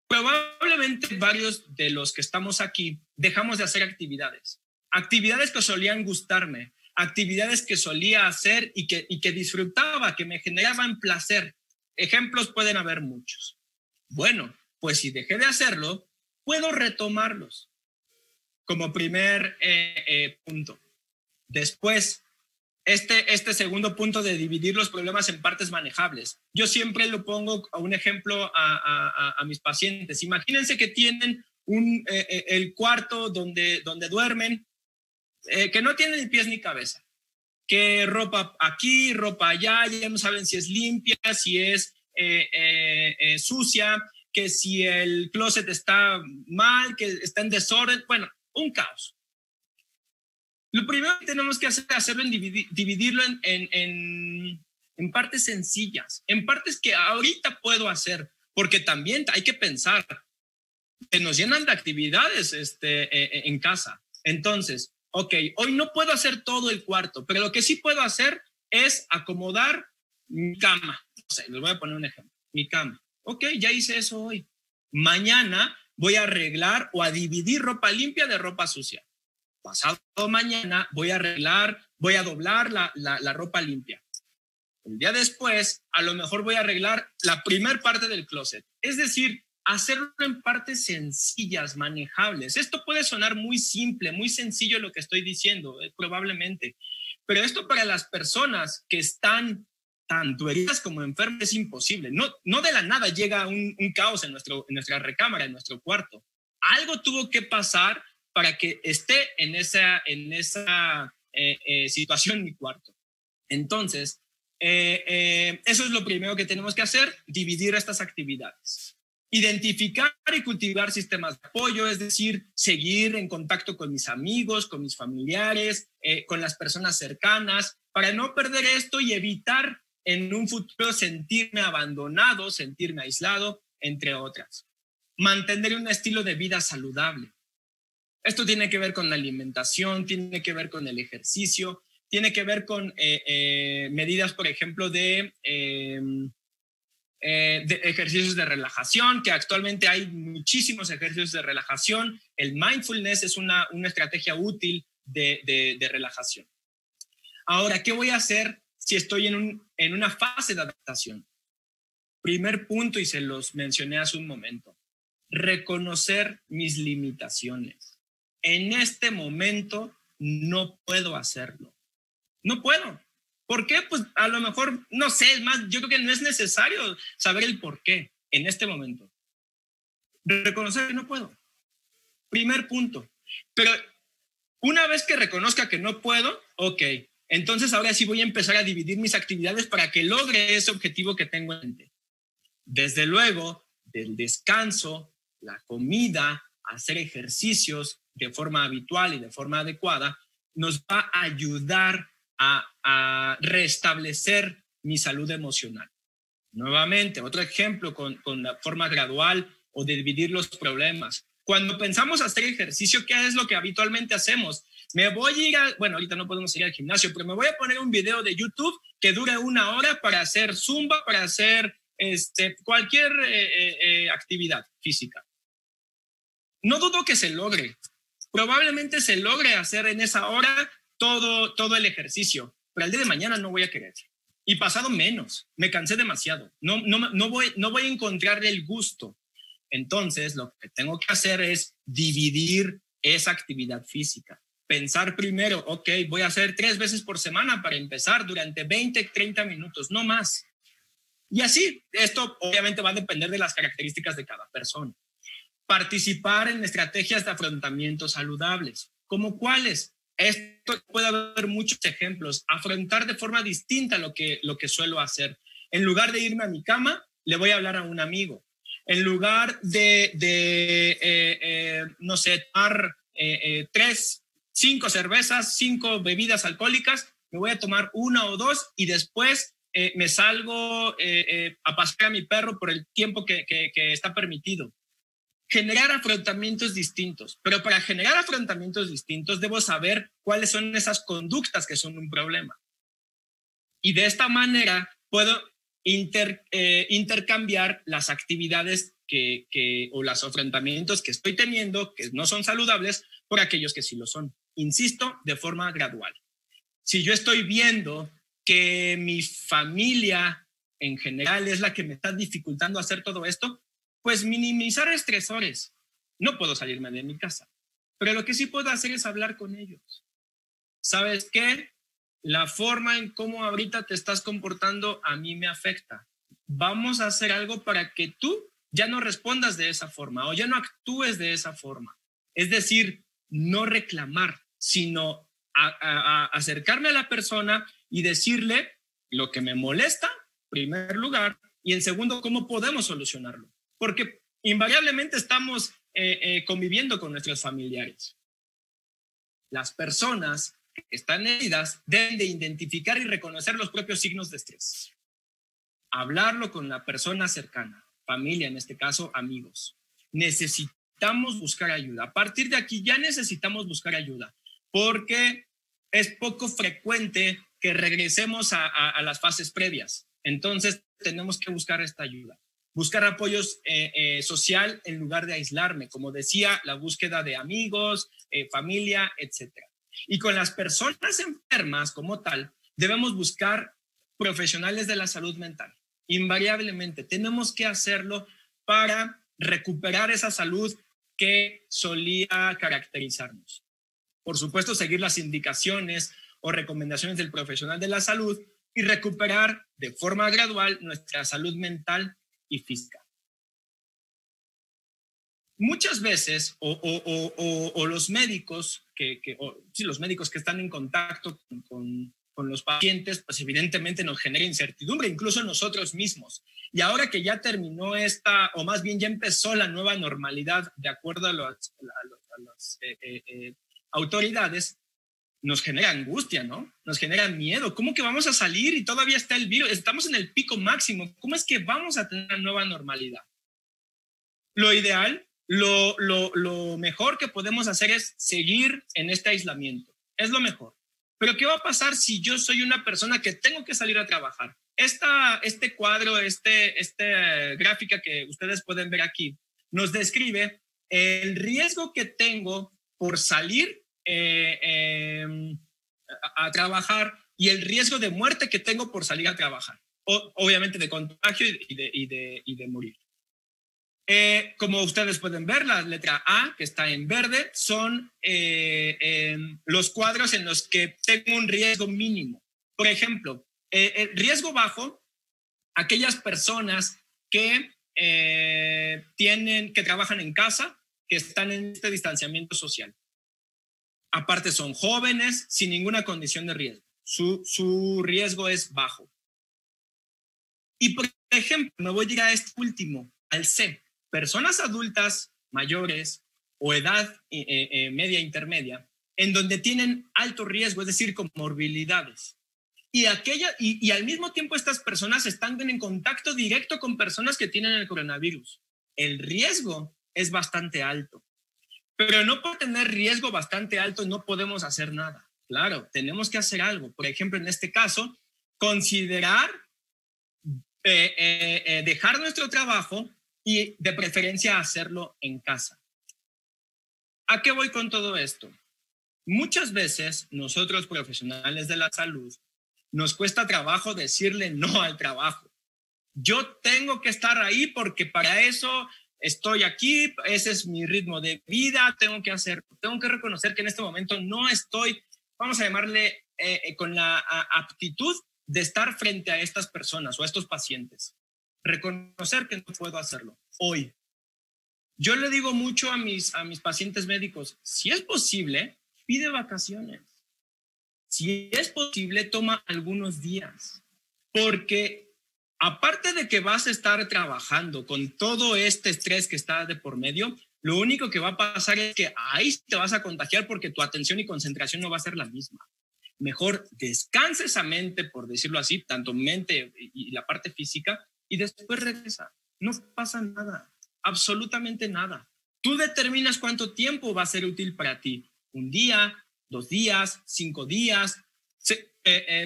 Probablemente varios de los que estamos aquí dejamos de hacer actividades que solían gustarme, actividades que solía hacer y que disfrutaba, que me generaban placer. Ejemplos pueden haber muchos. Bueno, pues si dejé de hacerlo, puedo retomarlos como primer punto. Después, este segundo punto de dividir los problemas en partes manejables. Yo siempre lo pongo a un ejemplo a mis pacientes. Imagínense que tienen el cuarto donde duermen, que no tiene ni pies ni cabeza, que ropa aquí, ropa allá, ya no saben si es limpia, si es sucia, que si el closet está mal, que está en desorden, bueno, un caos. Lo primero que tenemos que hacer es hacerlo dividirlo en partes sencillas, en partes que ahorita puedo hacer, porque también hay que pensar que nos llenan de actividades en casa. Entonces, ok, hoy no puedo hacer todo el cuarto, pero lo que sí puedo hacer es acomodar mi cama. No sé, les voy a poner un ejemplo. Mi cama. Ok, ya hice eso hoy. Mañana voy a arreglar o a dividir ropa limpia de ropa sucia. Pasado mañana voy a doblar la ropa limpia. El día después, a lo mejor voy a arreglar la primer parte del closet. Es decir, hacerlo en partes sencillas, manejables. Esto puede sonar muy simple, muy sencillo lo que estoy diciendo, probablemente. Pero esto para las personas que están tanto heridas como enfermas es imposible. No de la nada llega un caos en nuestra recámara, en nuestro cuarto. Algo tuvo que pasar para que esté en esa situación mi cuarto. Entonces, eso es lo primero que tenemos que hacer, dividir estas actividades. Identificar y cultivar sistemas de apoyo, es decir, seguir en contacto con mis amigos, con mis familiares, con las personas cercanas, para no perder esto y evitar en un futuro sentirme abandonado, sentirme aislado, entre otras. Mantener un estilo de vida saludable. Esto tiene que ver con la alimentación, tiene que ver con el ejercicio, tiene que ver con medidas, por ejemplo, de ejercicios de relajación, que actualmente hay muchísimos ejercicios de relajación. El mindfulness es una estrategia útil de relajación. Ahora, ¿qué voy a hacer si estoy en una fase de adaptación? Primer punto, y se los mencioné hace un momento, reconocer mis limitaciones. En este momento no puedo hacerlo. No puedo. ¿Por qué? Pues a lo mejor, no sé, es más, yo creo que no es necesario saber el por qué en este momento. Reconocer que no puedo. Primer punto. Pero una vez que reconozca que no puedo, ok, entonces ahora sí voy a empezar a dividir mis actividades para que logre ese objetivo que tengo en mente. Desde luego, del descanso, la comida, hacer ejercicios de forma habitual y de forma adecuada, nos va a ayudar a restablecer mi salud emocional. Nuevamente, otro ejemplo con la forma gradual o de dividir los problemas. Cuando pensamos hacer ejercicio, ¿qué es lo que habitualmente hacemos? Me voy a ir bueno, ahorita no podemos ir al gimnasio, pero me voy a poner un video de YouTube que dure 1 hora para hacer zumba, para hacer cualquier actividad física. No dudo que se logre. Probablemente se logre hacer en esa hora todo el ejercicio, pero al día de mañana no voy a querer. Y pasado menos, me cansé demasiado. No voy a encontrar el gusto. Entonces, lo que tengo que hacer es dividir esa actividad física. Pensar primero, ok, voy a hacer 3 veces por semana para empezar durante 20, 30 minutos, no más. Y así, esto obviamente va a depender de las características de cada persona. Participar en estrategias de afrontamiento saludables. ¿Cómo cuáles? Esto puede haber muchos ejemplos. Afrontar de forma distinta lo que suelo hacer. En lugar de irme a mi cama, le voy a hablar a un amigo. En lugar no sé, tomar 3, 5 cervezas, 5 bebidas alcohólicas, me voy a tomar 1 o 2 y después me salgo a pasear a mi perro por el tiempo que está permitido. Generar afrontamientos distintos, pero para generar afrontamientos distintos debo saber cuáles son esas conductas que son un problema. Y de esta manera puedo intercambiar las actividades o los enfrentamientos que estoy teniendo, que no son saludables, por aquellos que sí lo son. Insisto, de forma gradual. Si yo estoy viendo que mi familia en general es la que me está dificultando hacer todo esto, pues minimizar estresores. No puedo salirme de mi casa, pero lo que sí puedo hacer es hablar con ellos. ¿Sabes qué? La forma en cómo ahorita te estás comportando a mí me afecta. Vamos a hacer algo para que tú ya no respondas de esa forma o ya no actúes de esa forma. Es decir, no reclamar, sino acercarme a la persona y decirle lo que me molesta, en primer lugar, y en segundo, cómo podemos solucionarlo. Porque invariablemente estamos conviviendo con nuestros familiares. Las personas que están heridas deben de identificar y reconocer los propios signos de estrés. Hablarlo con la persona cercana, familia, en este caso, amigos. Necesitamos buscar ayuda. A partir de aquí ya necesitamos buscar ayuda, porque es poco frecuente que regresemos a las fases previas. Entonces, tenemos que buscar esta ayuda. Buscar apoyo social en lugar de aislarme. Como decía, la búsqueda de amigos, familia, etc. Y con las personas enfermas como tal, debemos buscar profesionales de la salud mental. Invariablemente, tenemos que hacerlo para recuperar esa salud que solía caracterizarnos. Por supuesto, seguir las indicaciones o recomendaciones del profesional de la salud y recuperar de forma gradual nuestra salud mental y física. Muchas veces, los médicos los médicos que están en contacto con los pacientes, pues evidentemente nos genera incertidumbre, incluso nosotros mismos. Y ahora que ya terminó o más bien ya empezó la nueva normalidad, de acuerdo a las autoridades, nos genera angustia, ¿no? Nos genera miedo. ¿Cómo que vamos a salir y todavía está el virus? Estamos en el pico máximo. ¿Cómo es que vamos a tener una nueva normalidad? Lo ideal, lo mejor que podemos hacer es seguir en este aislamiento. Es lo mejor. Pero ¿qué va a pasar si yo soy una persona que tengo que salir a trabajar? Este cuadro, esta gráfica que ustedes pueden ver aquí, nos describe el riesgo que tengo por salir a trabajar y el riesgo de muerte que tengo por salir a trabajar. Obviamente de contagio y de morir. Como ustedes pueden ver, la letra A, que está en verde, son los cuadros en los que tengo un riesgo mínimo. Por ejemplo, el riesgo bajo, aquellas personas que trabajan en casa, que están en este distanciamiento social. Aparte son jóvenes sin ninguna condición de riesgo. Su riesgo es bajo. Y por ejemplo, me voy a ir a este último, al C. Personas adultas, mayores o edad media intermedia, en donde tienen alto riesgo, es decir, comorbilidades. Y al mismo tiempo estas personas están en contacto directo con personas que tienen el coronavirus. El riesgo es bastante alto. Pero no por tener riesgo bastante alto no podemos hacer nada. Claro, tenemos que hacer algo. Por ejemplo, en este caso, considerar dejar nuestro trabajo y de preferencia hacerlo en casa. ¿A qué voy con todo esto? Muchas veces nosotros profesionales de la salud nos cuesta trabajo decirle no al trabajo. Yo tengo que estar ahí porque para eso estoy aquí, ese es mi ritmo de vida, tengo que reconocer que en este momento no estoy, vamos a llamarle, con la aptitud de estar frente a estas personas o a estos pacientes. Reconocer que no puedo hacerlo hoy. Yo le digo mucho a mis pacientes médicos, si es posible, pide vacaciones. Si es posible, toma algunos días. Porque aparte de que vas a estar trabajando con todo este estrés que está de por medio, lo único que va a pasar es que ahí te vas a contagiar porque tu atención y concentración no va a ser la misma. Mejor descansa esa mente, por decirlo así, tanto mente y la parte física, y después regresa. No pasa nada, absolutamente nada. Tú determinas cuánto tiempo va a ser útil para ti. 1 día, 2 días, 5 días.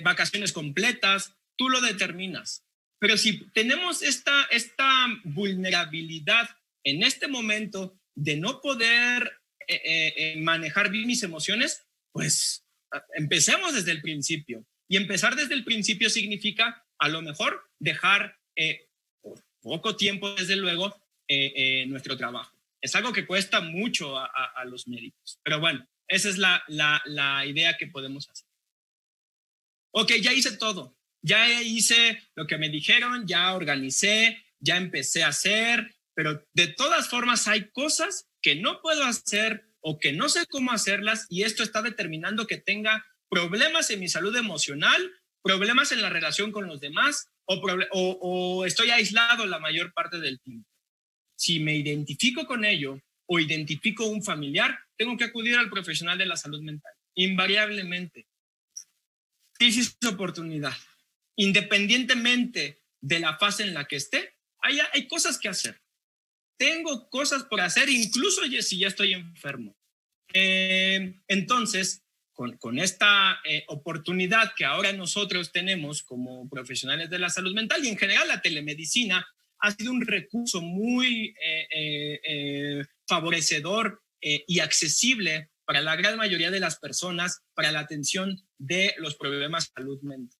vacaciones completas, tú lo determinas. Pero si tenemos esta vulnerabilidad en este momento de no poder manejar bien mis emociones, pues empecemos desde el principio. Y empezar desde el principio significa, a lo mejor, dejar por poco tiempo, desde luego, nuestro trabajo. Es algo que cuesta mucho a los médicos. Pero bueno, esa es la idea que podemos hacer. Ok, ya hice todo. Ya hice lo que me dijeron, ya organicé, ya empecé a hacer, pero de todas formas hay cosas que no puedo hacer o que no sé cómo hacerlas, y esto está determinando que tenga problemas en mi salud emocional, problemas en la relación con los demás o estoy aislado la mayor parte del tiempo. Si me identifico con ello o identifico un familiar, tengo que acudir al profesional de la salud mental, invariablemente. Crisis de oportunidad. Independientemente de la fase en la que esté, hay cosas que hacer. Tengo cosas por hacer, incluso si ya estoy enfermo. Entonces, con esta oportunidad que ahora nosotros tenemos como profesionales de la salud mental, y en general la telemedicina ha sido un recurso muy favorecedor y accesible para la gran mayoría de las personas para la atención de los problemas de salud mental,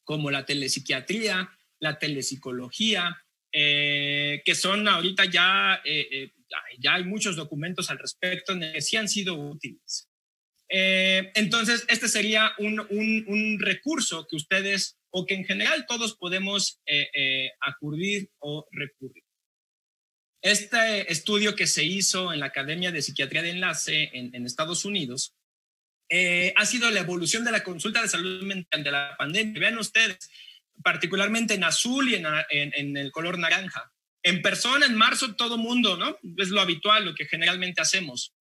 como la telepsiquiatría, la telepsicología, que son ahorita ya hay muchos documentos al respecto que sí han sido útiles. Entonces, este sería un recurso que ustedes, o que en general todos podemos acudir o recurrir. Este estudio que se hizo en la Academia de Psiquiatría de Enlace en Estados Unidos ha sido la evolución de la consulta de salud mental de la pandemia. Vean ustedes, particularmente en azul y en el color naranja. En persona, en marzo, todo mundo, ¿no? Es lo habitual, lo que generalmente hacemos.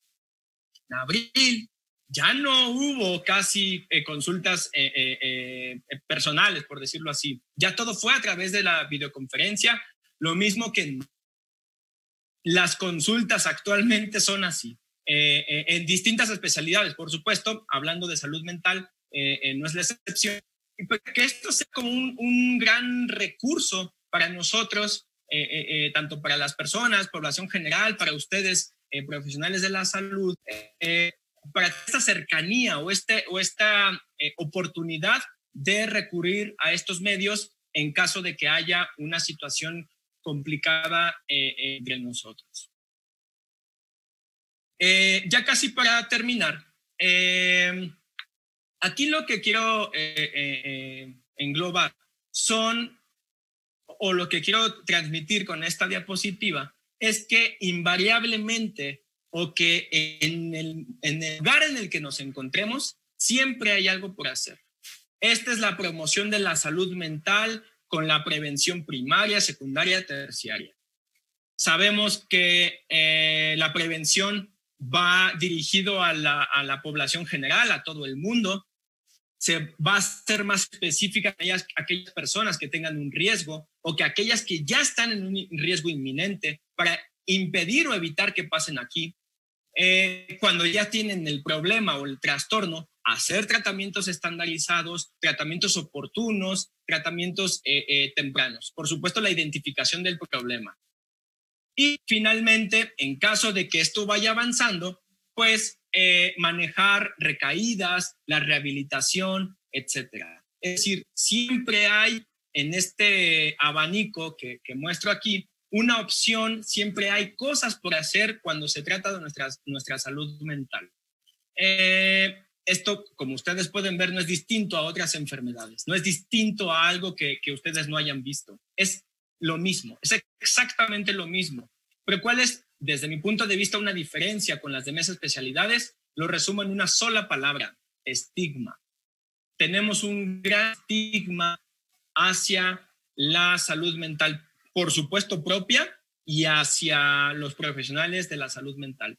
En abril ya no hubo casi consultas personales, por decirlo así. Ya todo fue a través de la videoconferencia, lo mismo que las consultas actualmente son así. En distintas especialidades, por supuesto, hablando de salud mental, no es la excepción. Y que esto sea como un gran recurso para nosotros, tanto para las personas, población general, para ustedes, profesionales de la salud, para esta cercanía o esta oportunidad de recurrir a estos medios en caso de que haya una situación complicada entre nosotros. Ya casi para terminar, aquí lo que quiero englobar o lo que quiero transmitir con esta diapositiva es que invariablemente, o que en el lugar en el que nos encontremos, siempre hay algo por hacer. Esta es la promoción de la salud mental con la prevención primaria, secundaria, terciaria. Sabemos que la prevención va dirigido a la población general, a todo el mundo. Se va a ser más específica a aquellas personas que tengan un riesgo o que aquellas que ya están en un riesgo inminente para impedir o evitar que pasen aquí. Cuando ya tienen el problema o el trastorno, hacer tratamientos estandarizados, tratamientos oportunos, tratamientos tempranos. Por supuesto, la identificación del problema. Y finalmente, en caso de que esto vaya avanzando, pues manejar recaídas, la rehabilitación, etcétera. Es decir, siempre hay en este abanico que muestro aquí una opción, siempre hay cosas por hacer cuando se trata de nuestra salud mental. Esto, como ustedes pueden ver, no es distinto a otras enfermedades, no es distinto a algo que ustedes no hayan visto. Es lo mismo, es exactamente lo mismo. Pero ¿cuál es, desde mi punto de vista, una diferencia con las demás especialidades? Lo resumo en una sola palabra: estigma. Tenemos un gran estigma hacia la salud mental, por supuesto propia, y hacia los profesionales de la salud mental.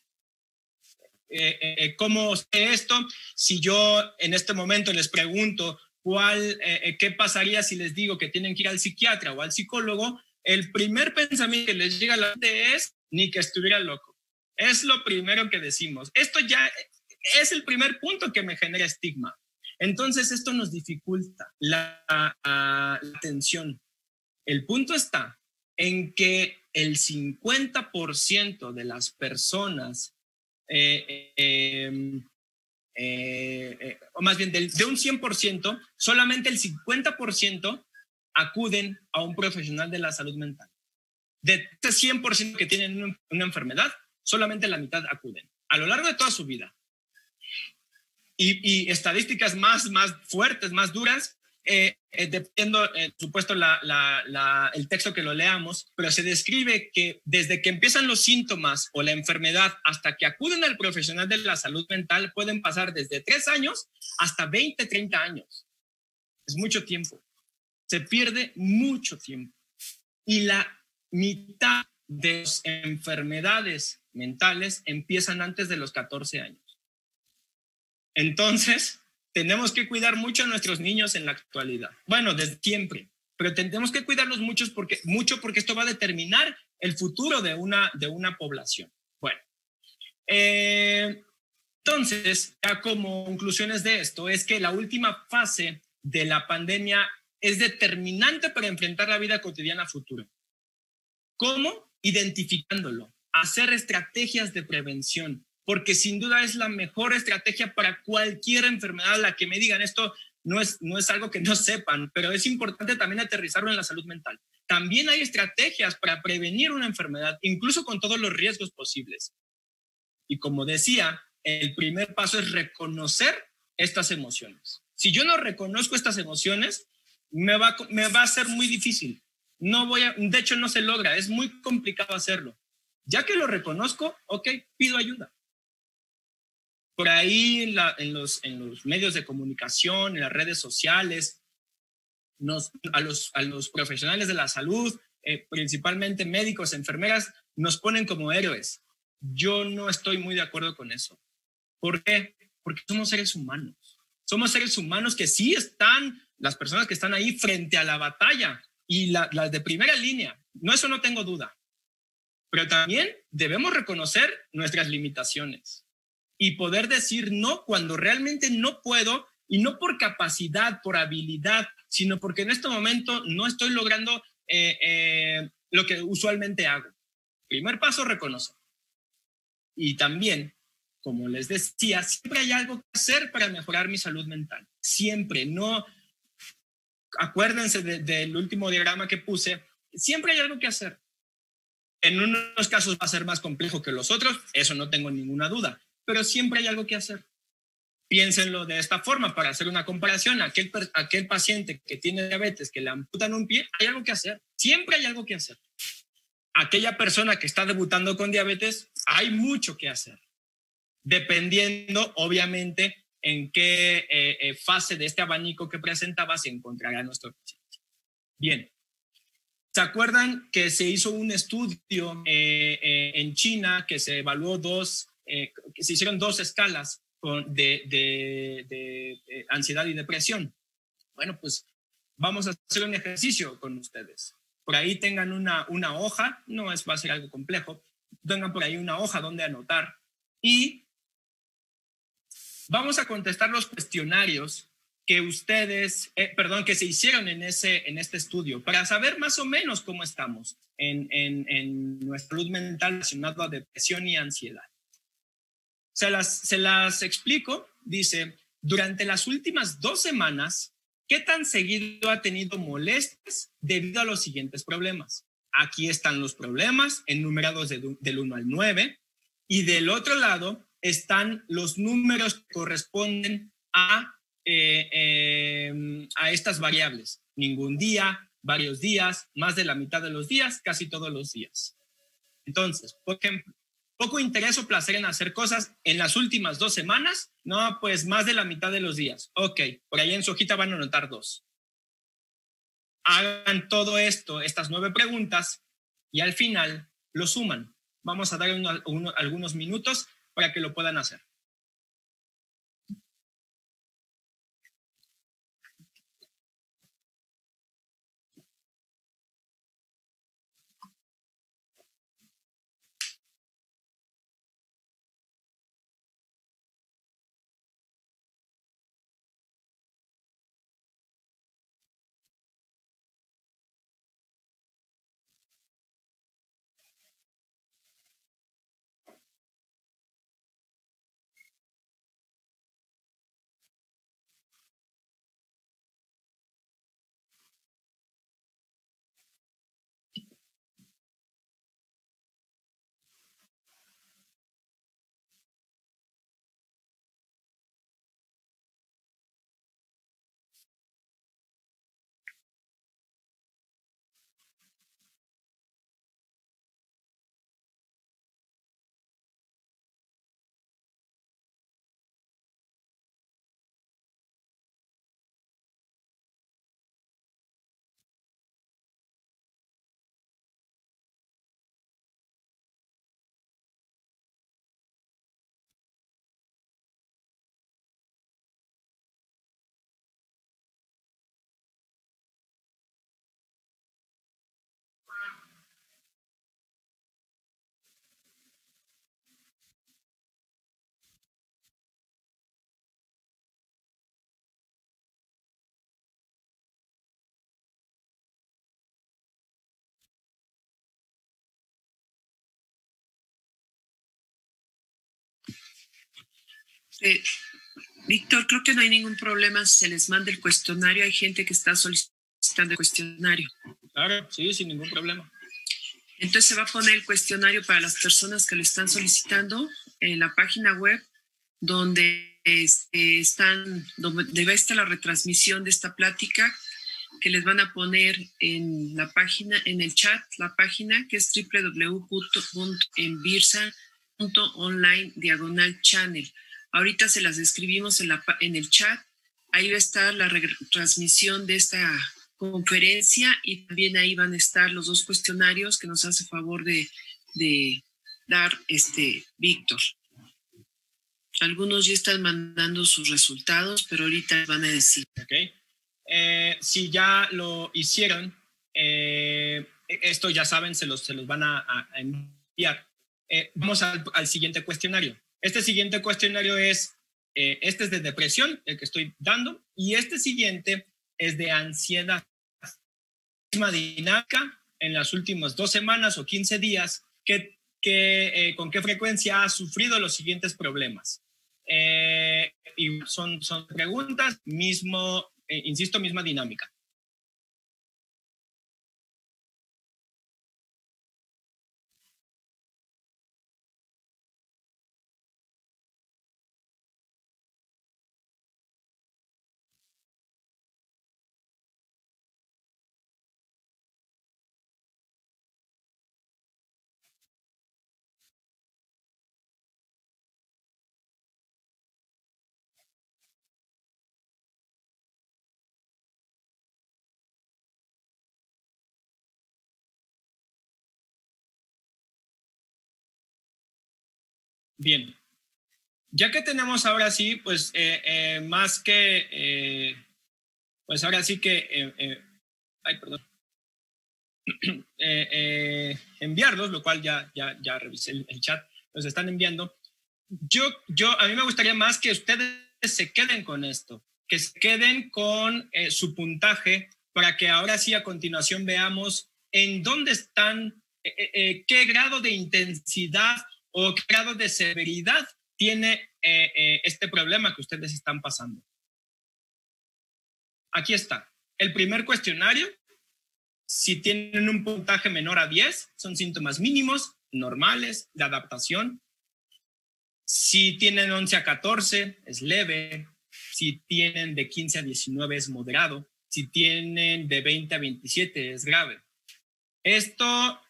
¿Cómo sé esto? Si yo en este momento les pregunto qué pasaría si les digo que tienen que ir al psiquiatra o al psicólogo, el primer pensamiento que les llega a la mente es ni que estuviera loco. Es lo primero que decimos. Esto ya es el primer punto que me genera estigma. Entonces, esto nos dificulta la atención. El punto está en que el 50% de las personas, o más bien de un 100%, solamente el 50% acuden a un profesional de la salud mental. De este 100% que tienen una enfermedad, solamente la mitad acuden a lo largo de toda su vida. Y estadísticas más fuertes, más duras, dependiendo, supuesto, el texto que lo leamos, pero se describe que desde que empiezan los síntomas o la enfermedad hasta que acuden al profesional de la salud mental pueden pasar desde 3 años hasta 20, 30 años. Es mucho tiempo. Se pierde mucho tiempo. Y la mitad de las enfermedades mentales empiezan antes de los 14 años. Entonces, tenemos que cuidar mucho a nuestros niños en la actualidad. Bueno, desde siempre, pero tenemos que cuidarlos mucho porque esto va a determinar el futuro de una población. Bueno, entonces, ya como conclusiones de esto, es que la última fase de la pandemia es determinante para enfrentar la vida cotidiana futura. ¿Cómo? Identificándolo, hacer estrategias de prevención, porque sin duda es la mejor estrategia para cualquier enfermedad. La que me digan esto no es algo que no sepan, pero es importante también aterrizarlo en la salud mental. También hay estrategias para prevenir una enfermedad, incluso con todos los riesgos posibles. Y como decía, el primer paso es reconocer estas emociones. Si yo no reconozco estas emociones, me va a ser muy difícil. De hecho, no se logra, es muy complicado hacerlo. Ya que lo reconozco, ok, pido ayuda. Por ahí en los medios de comunicación, en las redes sociales, a los profesionales de la salud, principalmente médicos, enfermeras, nos ponen como héroes. Yo no estoy muy de acuerdo con eso. ¿Por qué? Porque somos seres humanos. Somos seres humanos que sí están, las personas que están ahí frente a la batalla y las de primera línea. Eso no tengo duda. Pero también debemos reconocer nuestras limitaciones y poder decir no cuando realmente no puedo, y no por capacidad, por habilidad, sino porque en este momento no estoy logrando lo que usualmente hago. Primer paso, reconocer. Y también, como les decía, siempre hay algo que hacer para mejorar mi salud mental. Siempre, no. Acuérdense del último diagrama que puse, siempre hay algo que hacer. En unos casos va a ser más complejo que los otros, eso no tengo ninguna duda, pero siempre hay algo que hacer. Piénsenlo de esta forma para hacer una comparación. Aquel paciente que tiene diabetes, que le amputan un pie, hay algo que hacer. Siempre hay algo que hacer. Aquella persona que está debutando con diabetes, hay mucho que hacer. Dependiendo, obviamente, en qué fase de este abanico que presentaba se encontrará nuestro paciente. Bien. ¿Se acuerdan que se hizo un estudio en China que se evaluó que se hicieron 2 escalas de ansiedad y depresión? Bueno, pues vamos a hacer un ejercicio con ustedes. Por ahí tengan una hoja, va a ser algo complejo, tengan por ahí una hoja donde anotar y vamos a contestar los cuestionarios que que se hicieron en este estudio para saber más o menos cómo estamos en nuestra salud mental relacionada a depresión y ansiedad. Se las explico. Dice, durante las últimas 2 semanas, ¿qué tan seguido ha tenido molestias debido a los siguientes problemas? Aquí están los problemas enumerados del 1 al 9 y del otro lado están los números que corresponden a estas variables. Ningún día, varios días, más de la mitad de los días, casi todos los días. Entonces, por ejemplo, poco interés o placer en hacer cosas en las últimas 2 semanas, no, pues más de la mitad de los días. Ok, por ahí en su hojita van a anotar 2. Hagan todo esto, estas 9 preguntas, y al final lo suman. Vamos a dar algunos minutos para que lo puedan hacer. Víctor, creo que no hay ningún problema si se les manda el cuestionario. Hay gente que está solicitando el cuestionario. Claro, sí, sin ningún problema. Entonces se va a poner el cuestionario para las personas que lo están solicitando en la página web donde donde va a estar la retransmisión de esta plática, que les van a poner en la página, en el chat, la página que es www.envirsa.online/channel. Ahorita se las describimos en el chat. Ahí va a estar la retransmisión de esta conferencia y también ahí van a estar los 2 cuestionarios que nos hace favor de dar Víctor. Algunos ya están mandando sus resultados, pero ahorita van a decir. Okay. Si ya lo hicieron, esto ya saben, se los van a enviar. Vamos al siguiente cuestionario. Este siguiente cuestionario es de depresión, el que estoy dando, y este siguiente es de ansiedad. Misma dinámica en las últimas 2 semanas o 15 días, con qué frecuencia has sufrido los siguientes problemas. Y son preguntas, insisto, misma dinámica. Bien, ya que tenemos ahora sí, pues más que, pues ahora sí que, enviarlos, lo cual ya revisé el chat, nos están enviando. A mí me gustaría más que ustedes se queden con esto, que se queden con su puntaje, para que ahora sí a continuación veamos en dónde están, qué grado de intensidad o qué grado de severidad tiene este problema que ustedes están pasando. Aquí está. El primer cuestionario, si tienen un puntaje menor a 10, son síntomas mínimos, normales, de adaptación. Si tienen 11 a 14, es leve. Si tienen de 15 a 19, es moderado. Si tienen de 20 a 27, es grave. Esto,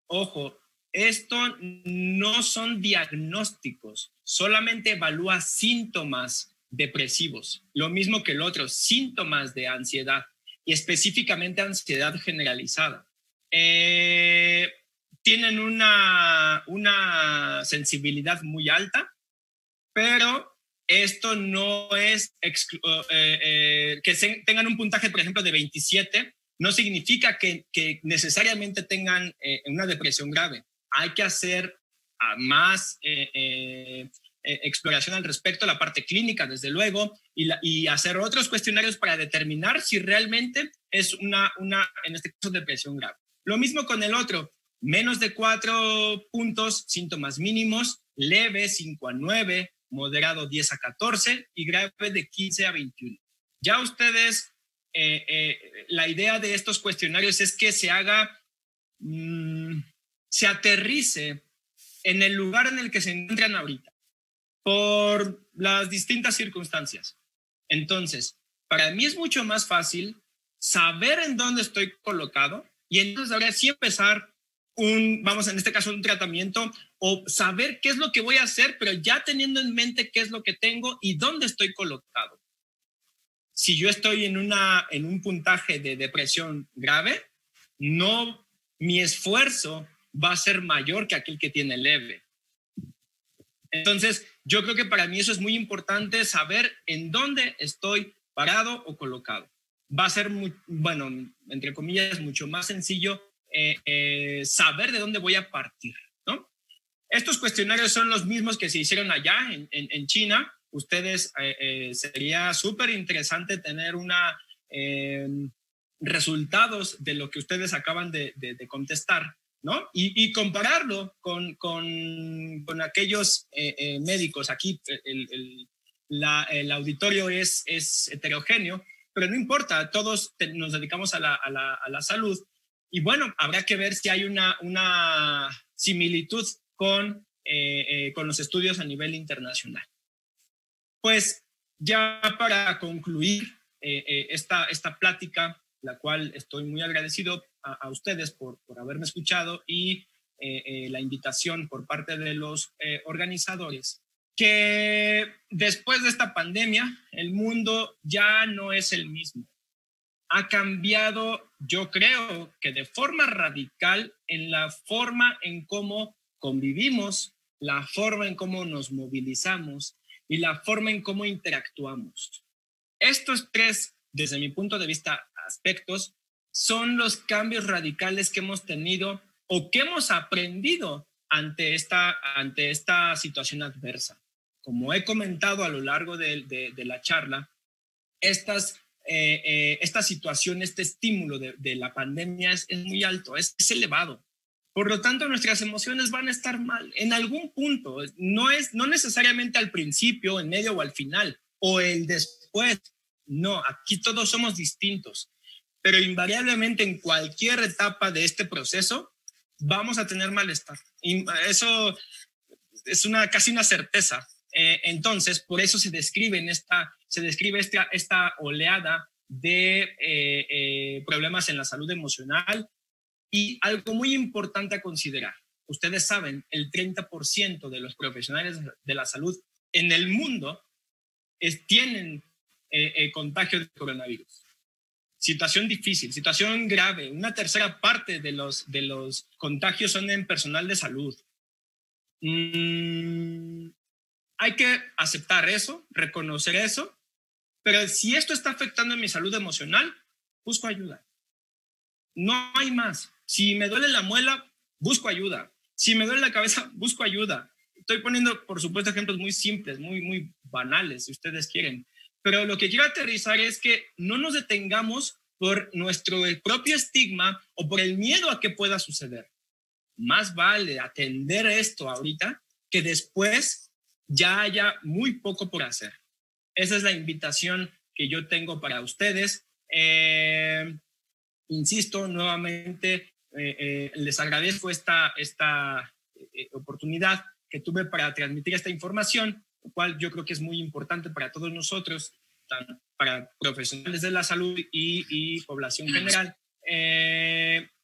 ojo, esto no son diagnósticos, solamente evalúa síntomas depresivos, lo mismo que el otro, síntomas de ansiedad y específicamente ansiedad generalizada. Tienen una sensibilidad muy alta, pero esto no es que tengan un puntaje, por ejemplo, de 27, no significa que necesariamente tengan una depresión grave. Hay que hacer más exploración al respecto, la parte clínica, desde luego, y hacer otros cuestionarios para determinar si realmente es en este caso, depresión grave. Lo mismo con el otro, menos de 4 puntos, síntomas mínimos, leve 5 a 9, moderado 10 a 14 y grave de 15 a 21. Ya ustedes, la idea de estos cuestionarios es que se aterrice en el lugar en el que se encuentran ahorita, por las distintas circunstancias. Entonces, para mí es mucho más fácil saber en dónde estoy colocado y entonces ahora sí empezar vamos, en este caso, un tratamiento, o saber qué es lo que voy a hacer, pero ya teniendo en mente qué es lo que tengo y dónde estoy colocado. Si yo estoy en un puntaje de depresión grave, mi esfuerzo va a ser mayor que aquel que tiene leve. Entonces, yo creo que para mí eso es muy importante, saber en dónde estoy parado o colocado. Va a ser, entre comillas, mucho más sencillo saber de dónde voy a partir, ¿no? Estos cuestionarios son los mismos que se hicieron allá en China. Ustedes, sería súper interesante tener resultados de lo que ustedes acaban de contestar, ¿no? Y compararlo con aquellos médicos. Aquí el auditorio es heterogéneo, pero no importa, todos nos dedicamos a la salud. Y bueno, habrá que ver si hay una similitud con los estudios a nivel internacional. Pues ya para concluir esta plática, la cual estoy muy agradecido a ustedes por haberme escuchado, y la invitación por parte de los organizadores, que después de esta pandemia el mundo ya no es el mismo. Ha cambiado, yo creo que de forma radical, en la forma en cómo convivimos, la forma en cómo nos movilizamos y la forma en cómo interactuamos. Estos tres, desde mi punto de vista, aspectos son los cambios radicales que hemos tenido o que hemos aprendido ante esta situación adversa. Como he comentado a lo largo de la charla, esta situación, este estímulo de la pandemia es muy alto, es elevado. Por lo tanto, nuestras emociones van a estar mal en algún punto. No necesariamente al principio, en medio o al final, o el después. No, aquí todos somos distintos. Pero invariablemente en cualquier etapa de este proceso vamos a tener malestar. Y eso es casi una certeza. Entonces, por eso se describe esta oleada de problemas en la salud emocional. Y algo muy importante a considerar: ustedes saben, el 30% de los profesionales de la salud en el mundo tienen contagio de coronavirus. Situación difícil, situación grave. Una tercera parte de los contagios son en personal de salud. Hay que aceptar eso, reconocer eso, pero si esto está afectando mi salud emocional, busco ayuda. No hay más. Si me duele la muela, busco ayuda. Si me duele la cabeza, busco ayuda. Estoy poniendo, por supuesto, ejemplos muy simples, muy banales, si ustedes quieren. Pero lo que quiero aterrizar es que no nos detengamos por nuestro propio estigma o por el miedo a que pueda suceder. Más vale atender esto ahorita que después ya haya muy poco por hacer. Esa es la invitación que yo tengo para ustedes. Insisto nuevamente, les agradezco esta oportunidad que tuve para transmitir esta información, lo cual yo creo que es muy importante para todos nosotros, para profesionales de la salud y población general.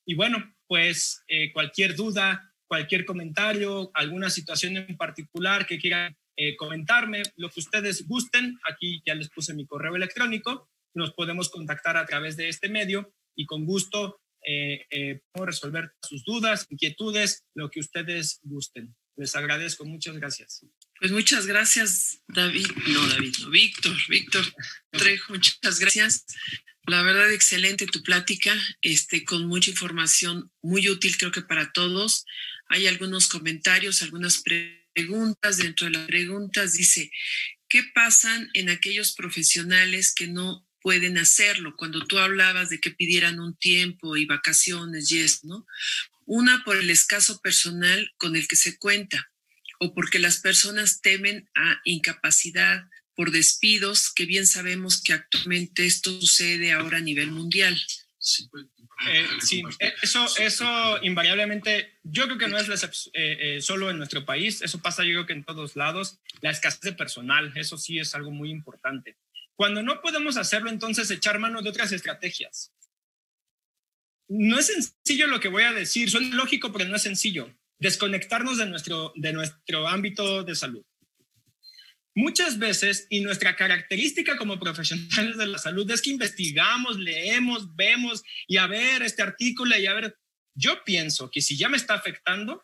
Y bueno, pues cualquier duda, cualquier comentario, alguna situación en particular que quieran comentarme, lo que ustedes gusten, aquí ya les puse mi correo electrónico, nos podemos contactar a través de este medio y con gusto puedo resolver sus dudas, inquietudes, lo que ustedes gusten. Les agradezco, muchas gracias. Pues muchas gracias, Víctor Trejo, muchas gracias. La verdad, excelente tu plática, con mucha información muy útil, creo que para todos. Hay algunos comentarios, algunas preguntas. Dentro de las preguntas dice, ¿qué pasan en aquellos profesionales que no pueden hacerlo? Cuando tú hablabas de que pidieran un tiempo y vacaciones y eso, ¿no? Una, por el escaso personal con el que se cuenta, o porque las personas temen a incapacidad por despidos, que bien sabemos que actualmente esto sucede ahora a nivel mundial. Sí, eso invariablemente, yo creo que no es solo en nuestro país, eso pasa yo creo que en todos lados. La escasez de personal, eso sí es algo muy importante. Cuando no podemos hacerlo, entonces echar mano de otras estrategias. No es sencillo lo que voy a decir, suena lógico, pero no es sencillo. Desconectarnos de nuestro ámbito de salud. Muchas veces, y nuestra característica como profesionales de la salud es que investigamos, leemos, vemos, y a ver este artículo, y a ver, yo pienso que si ya me está afectando,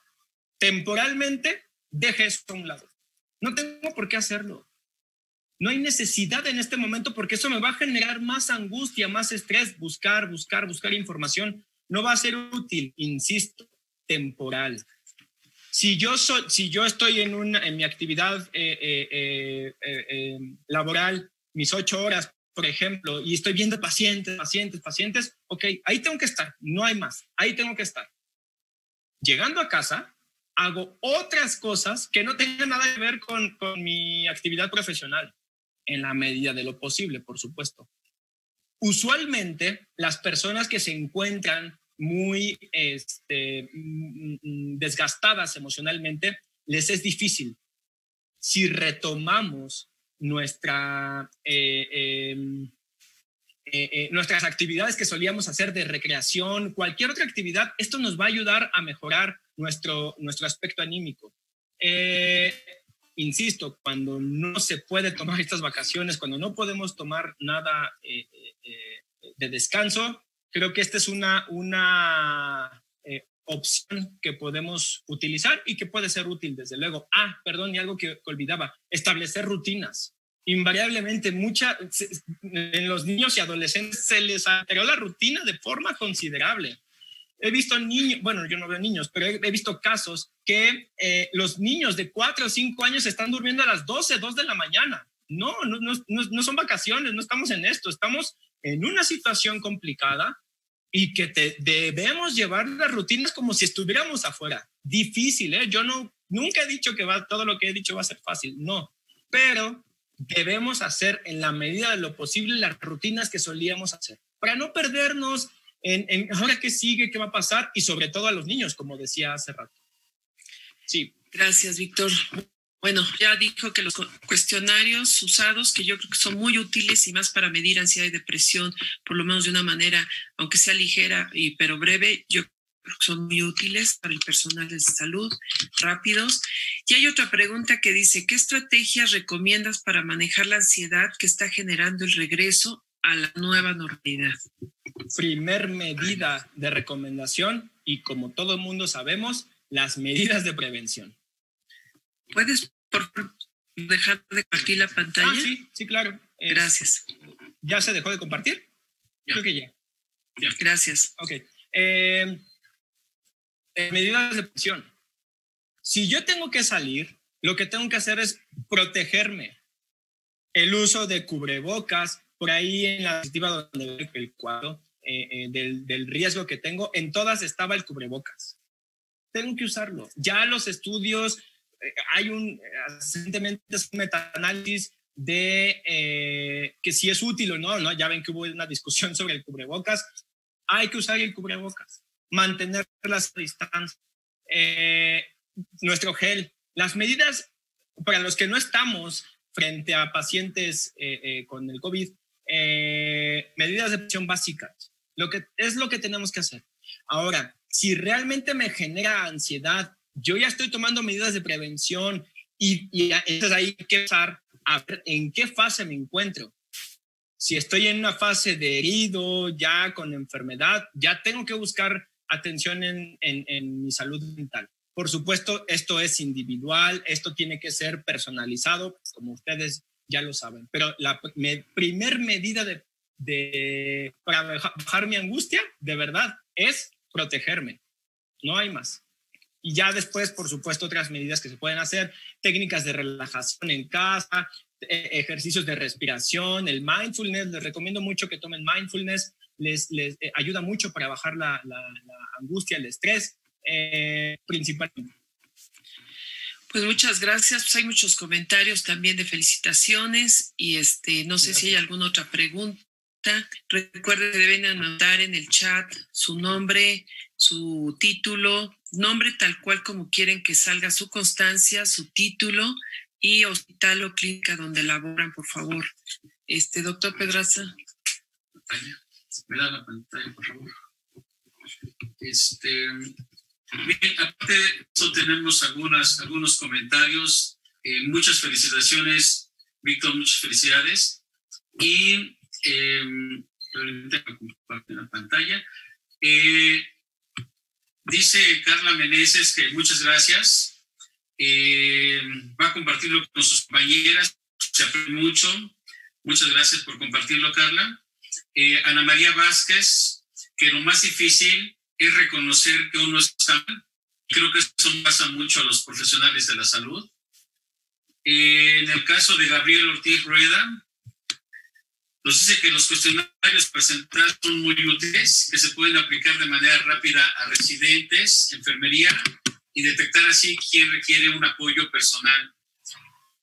temporalmente, deje eso a un lado. No tengo por qué hacerlo. No hay necesidad en este momento porque eso me va a generar más angustia, más estrés. Buscar información no va a ser útil, insisto, temporal. Si yo estoy en mi actividad laboral, mis 8 horas, por ejemplo, y estoy viendo pacientes, ok, ahí tengo que estar, no hay más, ahí tengo que estar. llegando a casa, hago otras cosas que no tengan nada que ver con mi actividad profesional, en la medida de lo posible, por supuesto. Usualmente, las personas que se encuentran muy desgastadas emocionalmente, les es difícil. Si retomamos nuestras actividades que solíamos hacer de recreación, cualquier otra actividad, esto nos va a ayudar a mejorar nuestro aspecto anímico. Insisto, cuando no se puede tomar estas vacaciones, cuando no podemos tomar nada de descanso, creo que esta es una opción que podemos utilizar y que puede ser útil, desde luego. Perdón, y algo que olvidaba, establecer rutinas. Invariablemente, en los niños y adolescentes se les alteró la rutina de forma considerable. He visto niños, bueno, yo no veo niños, pero he visto casos que los niños de 4 o 5 años están durmiendo a las 2 de la mañana. No son vacaciones, no estamos en esto, estamos en una situación complicada y que debemos llevar las rutinas como si estuviéramos afuera. Difícil, ¿eh? Yo nunca he dicho que todo lo que he dicho va a ser fácil, no, pero debemos hacer en la medida de lo posible las rutinas que solíamos hacer para no perdernos en ahora qué sigue, qué va a pasar, y sobre todo a los niños, como decía hace rato. Sí. Gracias, Víctor. Bueno, ya dijo que los cuestionarios usados, que yo creo que son muy útiles y más para medir ansiedad y depresión, por lo menos de una manera, aunque sea ligera pero breve, yo creo que son muy útiles para el personal de salud, rápidos. Y hay otra pregunta que dice, ¿qué estrategias recomiendas para manejar la ansiedad que está generando el regreso a la nueva normalidad? Primer medida de recomendación, y como todo el mundo sabemos, las medidas de prevención. ¿Puedes, por favor, dejar de compartir la pantalla? Sí, claro. Gracias. ¿Ya se dejó de compartir? Ya. Creo que ya. Gracias. Ok. Medidas de prevención. Si yo tengo que salir, lo que tengo que hacer es protegerme. El uso de cubrebocas, por ahí en la diapositiva donde veo el cuadro del riesgo que tengo, en todas estaba el cubrebocas. Tengo que usarlo. Ya los estudios, recientemente es un metaanálisis de que si es útil o no, ya ven que hubo una discusión sobre el cubrebocas. Hay que usar el cubrebocas, mantener las distancias, nuestro gel, las medidas para los que no estamos frente a pacientes con el COVID, medidas de prevención básicas, lo que tenemos que hacer. Ahora, si realmente me genera ansiedad, yo ya estoy tomando medidas de prevención y entonces hay que empezar a ver en qué fase me encuentro. Si estoy en una fase de herido, ya con enfermedad, ya tengo que buscar atención en mi salud mental. Por supuesto, esto es individual, esto tiene que ser personalizado, como ustedes ya lo saben. Pero la primer medida para bajar mi angustia, de verdad, es protegerme. No hay más. Y ya después, por supuesto, otras medidas que se pueden hacer, técnicas de relajación en casa, ejercicios de respiración, el mindfulness. Les recomiendo mucho que tomen mindfulness. Les ayuda mucho para bajar la angustia, el estrés, principalmente. Pues muchas gracias. Pues hay muchos comentarios también de felicitaciones y no sé si hay alguna otra pregunta. Recuerden que deben anotar en el chat su nombre, su título, nombre tal cual como quieren que salga, su constancia, su título y hospital o clínica donde laboran, por favor. Doctor Pedraza. Me da la pantalla, por favor. Bien, aparte de eso tenemos algunos comentarios. Muchas felicitaciones, Víctor, muchas felicidades. Y compartir la pantalla. Dice Carla Meneses que muchas gracias. Va a compartirlo con sus compañeras. Se aprende mucho. Muchas gracias por compartirlo, Carla. Ana María Vázquez, que lo más difícil es reconocer que uno está mal. Creo que eso pasa mucho a los profesionales de la salud. En el caso de Gabriel Ortiz Rueda, Nos dice que los cuestionarios presentados son muy útiles, que se pueden aplicar de manera rápida a residentes, enfermería y detectar así quién requiere un apoyo personal.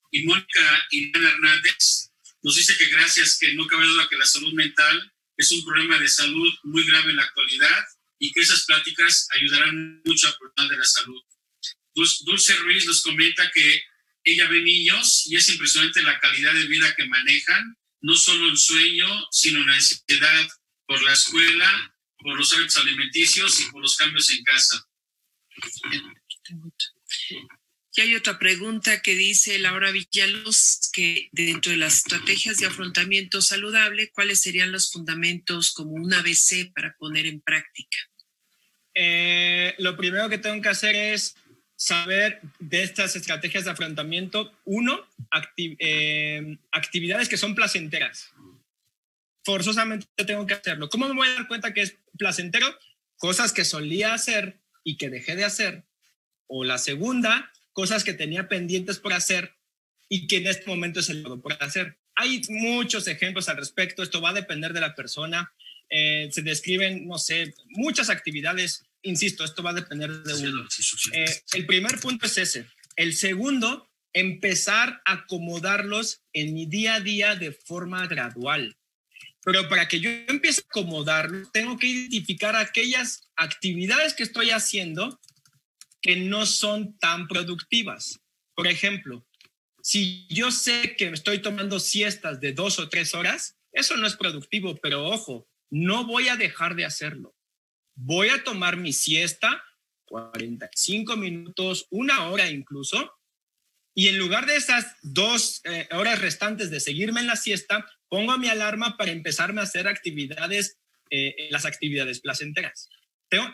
Y Mónica Iván Hernández nos dice que gracias, que no cabe duda que la salud mental es un problema de salud muy grave en la actualidad y que esas pláticas ayudarán mucho al personal de la salud. Dulce Ruiz nos comenta que ella ve niños y es impresionante la calidad de vida que manejan, no solo el sueño, sino la ansiedad por la escuela, por los hábitos alimenticios y por los cambios en casa. Y hay otra pregunta que dice Laura Villalobos, que dentro de las estrategias de afrontamiento saludable, ¿cuáles serían los fundamentos como un ABC para poner en práctica? Lo primero que tengo que hacer es saber de estas estrategias de afrontamiento, uno, actividades que son placenteras. Forzosamente tengo que hacerlo. ¿Cómo me voy a dar cuenta que es placentero? Cosas que solía hacer y que dejé de hacer. O la segunda, cosas que tenía pendientes por hacer y que en este momento es el modo por hacer. Hay muchos ejemplos al respecto. Esto va a depender de la persona. Se describen, no sé, muchas actividades. Insisto, esto va a depender de uno. El primer punto es ese. El segundo, empezar a acomodarlos en mi día a día de forma gradual. Pero para que yo empiece a acomodarlos, tengo que identificar aquellas actividades que estoy haciendo que no son tan productivas. Por ejemplo, si yo sé que estoy tomando siestas de 2 o 3 horas, eso no es productivo, pero ojo, no voy a dejar de hacerlo. Voy a tomar mi siesta, 45 minutos, 1 hora incluso, y en lugar de esas 2 horas restantes de seguirme en la siesta, pongo mi alarma para empezarme a hacer actividades, las actividades placenteras.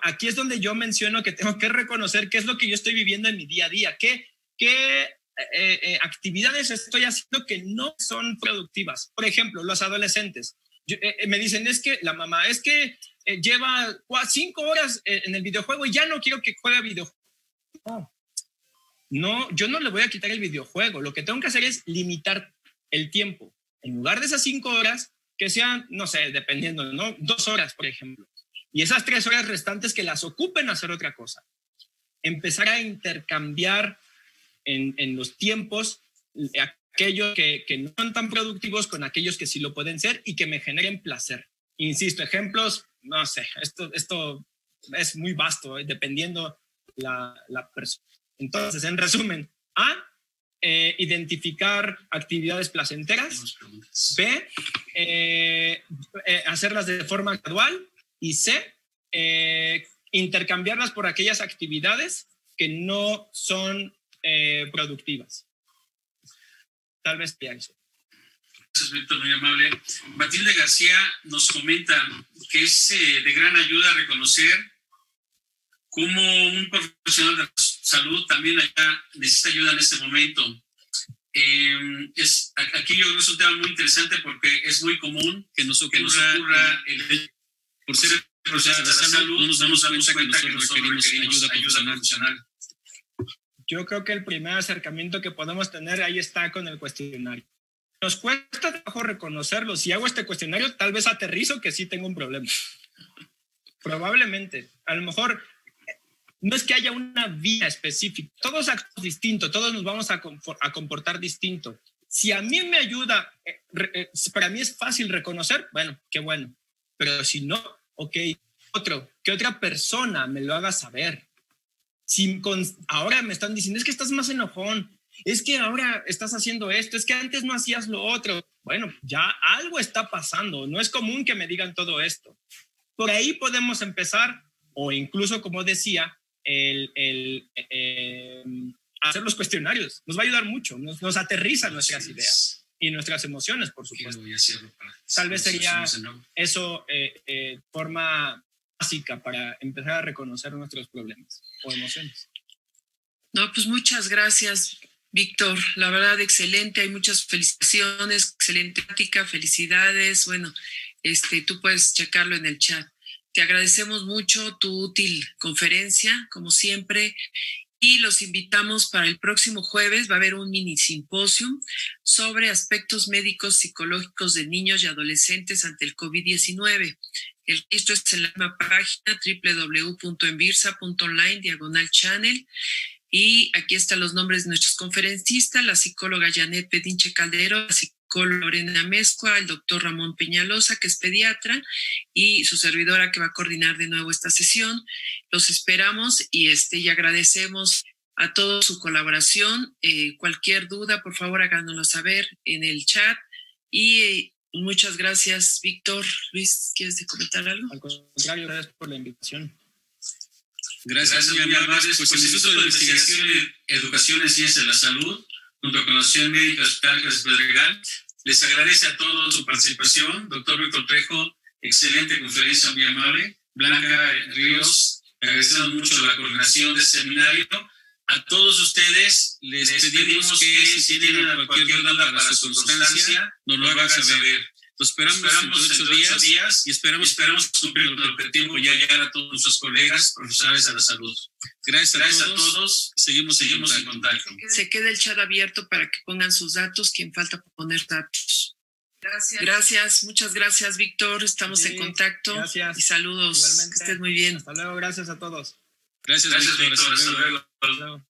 Aquí es donde yo menciono que tengo que reconocer qué es lo que yo estoy viviendo en mi día a día, qué actividades estoy haciendo que no son productivas. Por ejemplo, los adolescentes. Me dicen, es que la mamá, es que lleva 5 horas en el videojuego y ya no quiero que juegue videojuego. No, yo no le voy a quitar el videojuego. Lo que tengo que hacer es limitar el tiempo. En lugar de esas 5 horas, que sean, no sé, dependiendo, ¿no? 2 horas, por ejemplo. Y esas 3 horas restantes que las ocupen a hacer otra cosa. Empezar a intercambiar en los tiempos aquellos que no son tan productivos con aquellos que sí lo pueden ser y que me generen placer. Insisto, ejemplos, no sé, esto es muy vasto, dependiendo la persona. Entonces, en resumen, A, identificar actividades placenteras. B, hacerlas de forma gradual. Y C, intercambiarlas por aquellas actividades que no son productivas. Tal vez pienso. Gracias, Víctor, muy amable. Matilde García nos comenta que es de gran ayuda reconocer cómo un profesional de la salud también necesita ayuda en este momento. Aquí yo creo que es un tema muy interesante porque es muy común que nos ocurra por ser profesional de la salud, no nos damos cuenta que nosotros requerimos ayuda profesional. Yo creo que el primer acercamiento que podemos tener ahí está con el cuestionario. Nos cuesta trabajo reconocerlo. Si hago este cuestionario, tal vez aterrizo que sí tengo un problema. Probablemente. A lo mejor no es que haya una vía específica. Todos actúan distinto, todos nos vamos a comportar distinto. Si a mí me ayuda, para mí es fácil reconocer, bueno, qué bueno. Pero si no, ok, que otra persona me lo haga saber. Ahora me están diciendo, es que estás más enojón, es que ahora estás haciendo esto, es que antes no hacías lo otro. Bueno, ya algo está pasando, no es común que me digan todo esto. Por ahí podemos empezar, o incluso, como decía, hacer los cuestionarios. Nos va a ayudar mucho, nos aterriza nuestras ideas y nuestras emociones, por supuesto. Tal vez sería eso forma básica para empezar a reconocer nuestros problemas o emociones. No, pues muchas gracias, Víctor. La verdad, excelente. Hay muchas felicitaciones, excelente plática, felicidades. Bueno, tú puedes checarlo en el chat. Te agradecemos mucho tu útil conferencia, como siempre, Y los invitamos para el próximo jueves, va a haber un mini simposio sobre aspectos médicos psicológicos de niños y adolescentes ante el COVID-19. El registro es en la misma página www.envirsa.online/channel. Y aquí están los nombres de nuestros conferencistas: la psicóloga Janet Pedinche Caldero, la psicóloga Lorena Mezcua, el doctor Ramón Peñalosa, que es pediatra, y su servidora, que va a coordinar de nuevo esta sesión. Los esperamos y agradecemos a todos su colaboración. Cualquier duda, por favor, háganoslo saber en el chat. Y muchas gracias, Víctor. Luis, ¿quieres comentar algo? Al contrario, gracias por la invitación. Gracias, muy amables. Pues el Instituto de Investigación y Educación en Ciencias de la Salud, junto con la Asociación Médica Hospital Jesús Pedregal, les agradece a todos su participación. Doctor Víctor Trejo, excelente conferencia, muy amable. Blanca Ríos, agradecemos mucho la coordinación de este seminario. A todos ustedes les pedimos que si tienen cualquier duda para su constancia, nos lo hagan saber. Los esperamos dentro de 8 días y esperamos cumplir el objetivo y llegar a todos nuestros colegas profesionales de la salud. Gracias a todos. Seguimos en contacto. Se queda el chat abierto para que pongan sus datos. Quien falta por poner datos. Gracias. Muchas gracias, Víctor. Estamos en contacto. Gracias. Y saludos. Igualmente. Que estés muy bien. Hasta luego. Gracias a todos. Gracias, Víctor. Hasta luego. Hasta luego.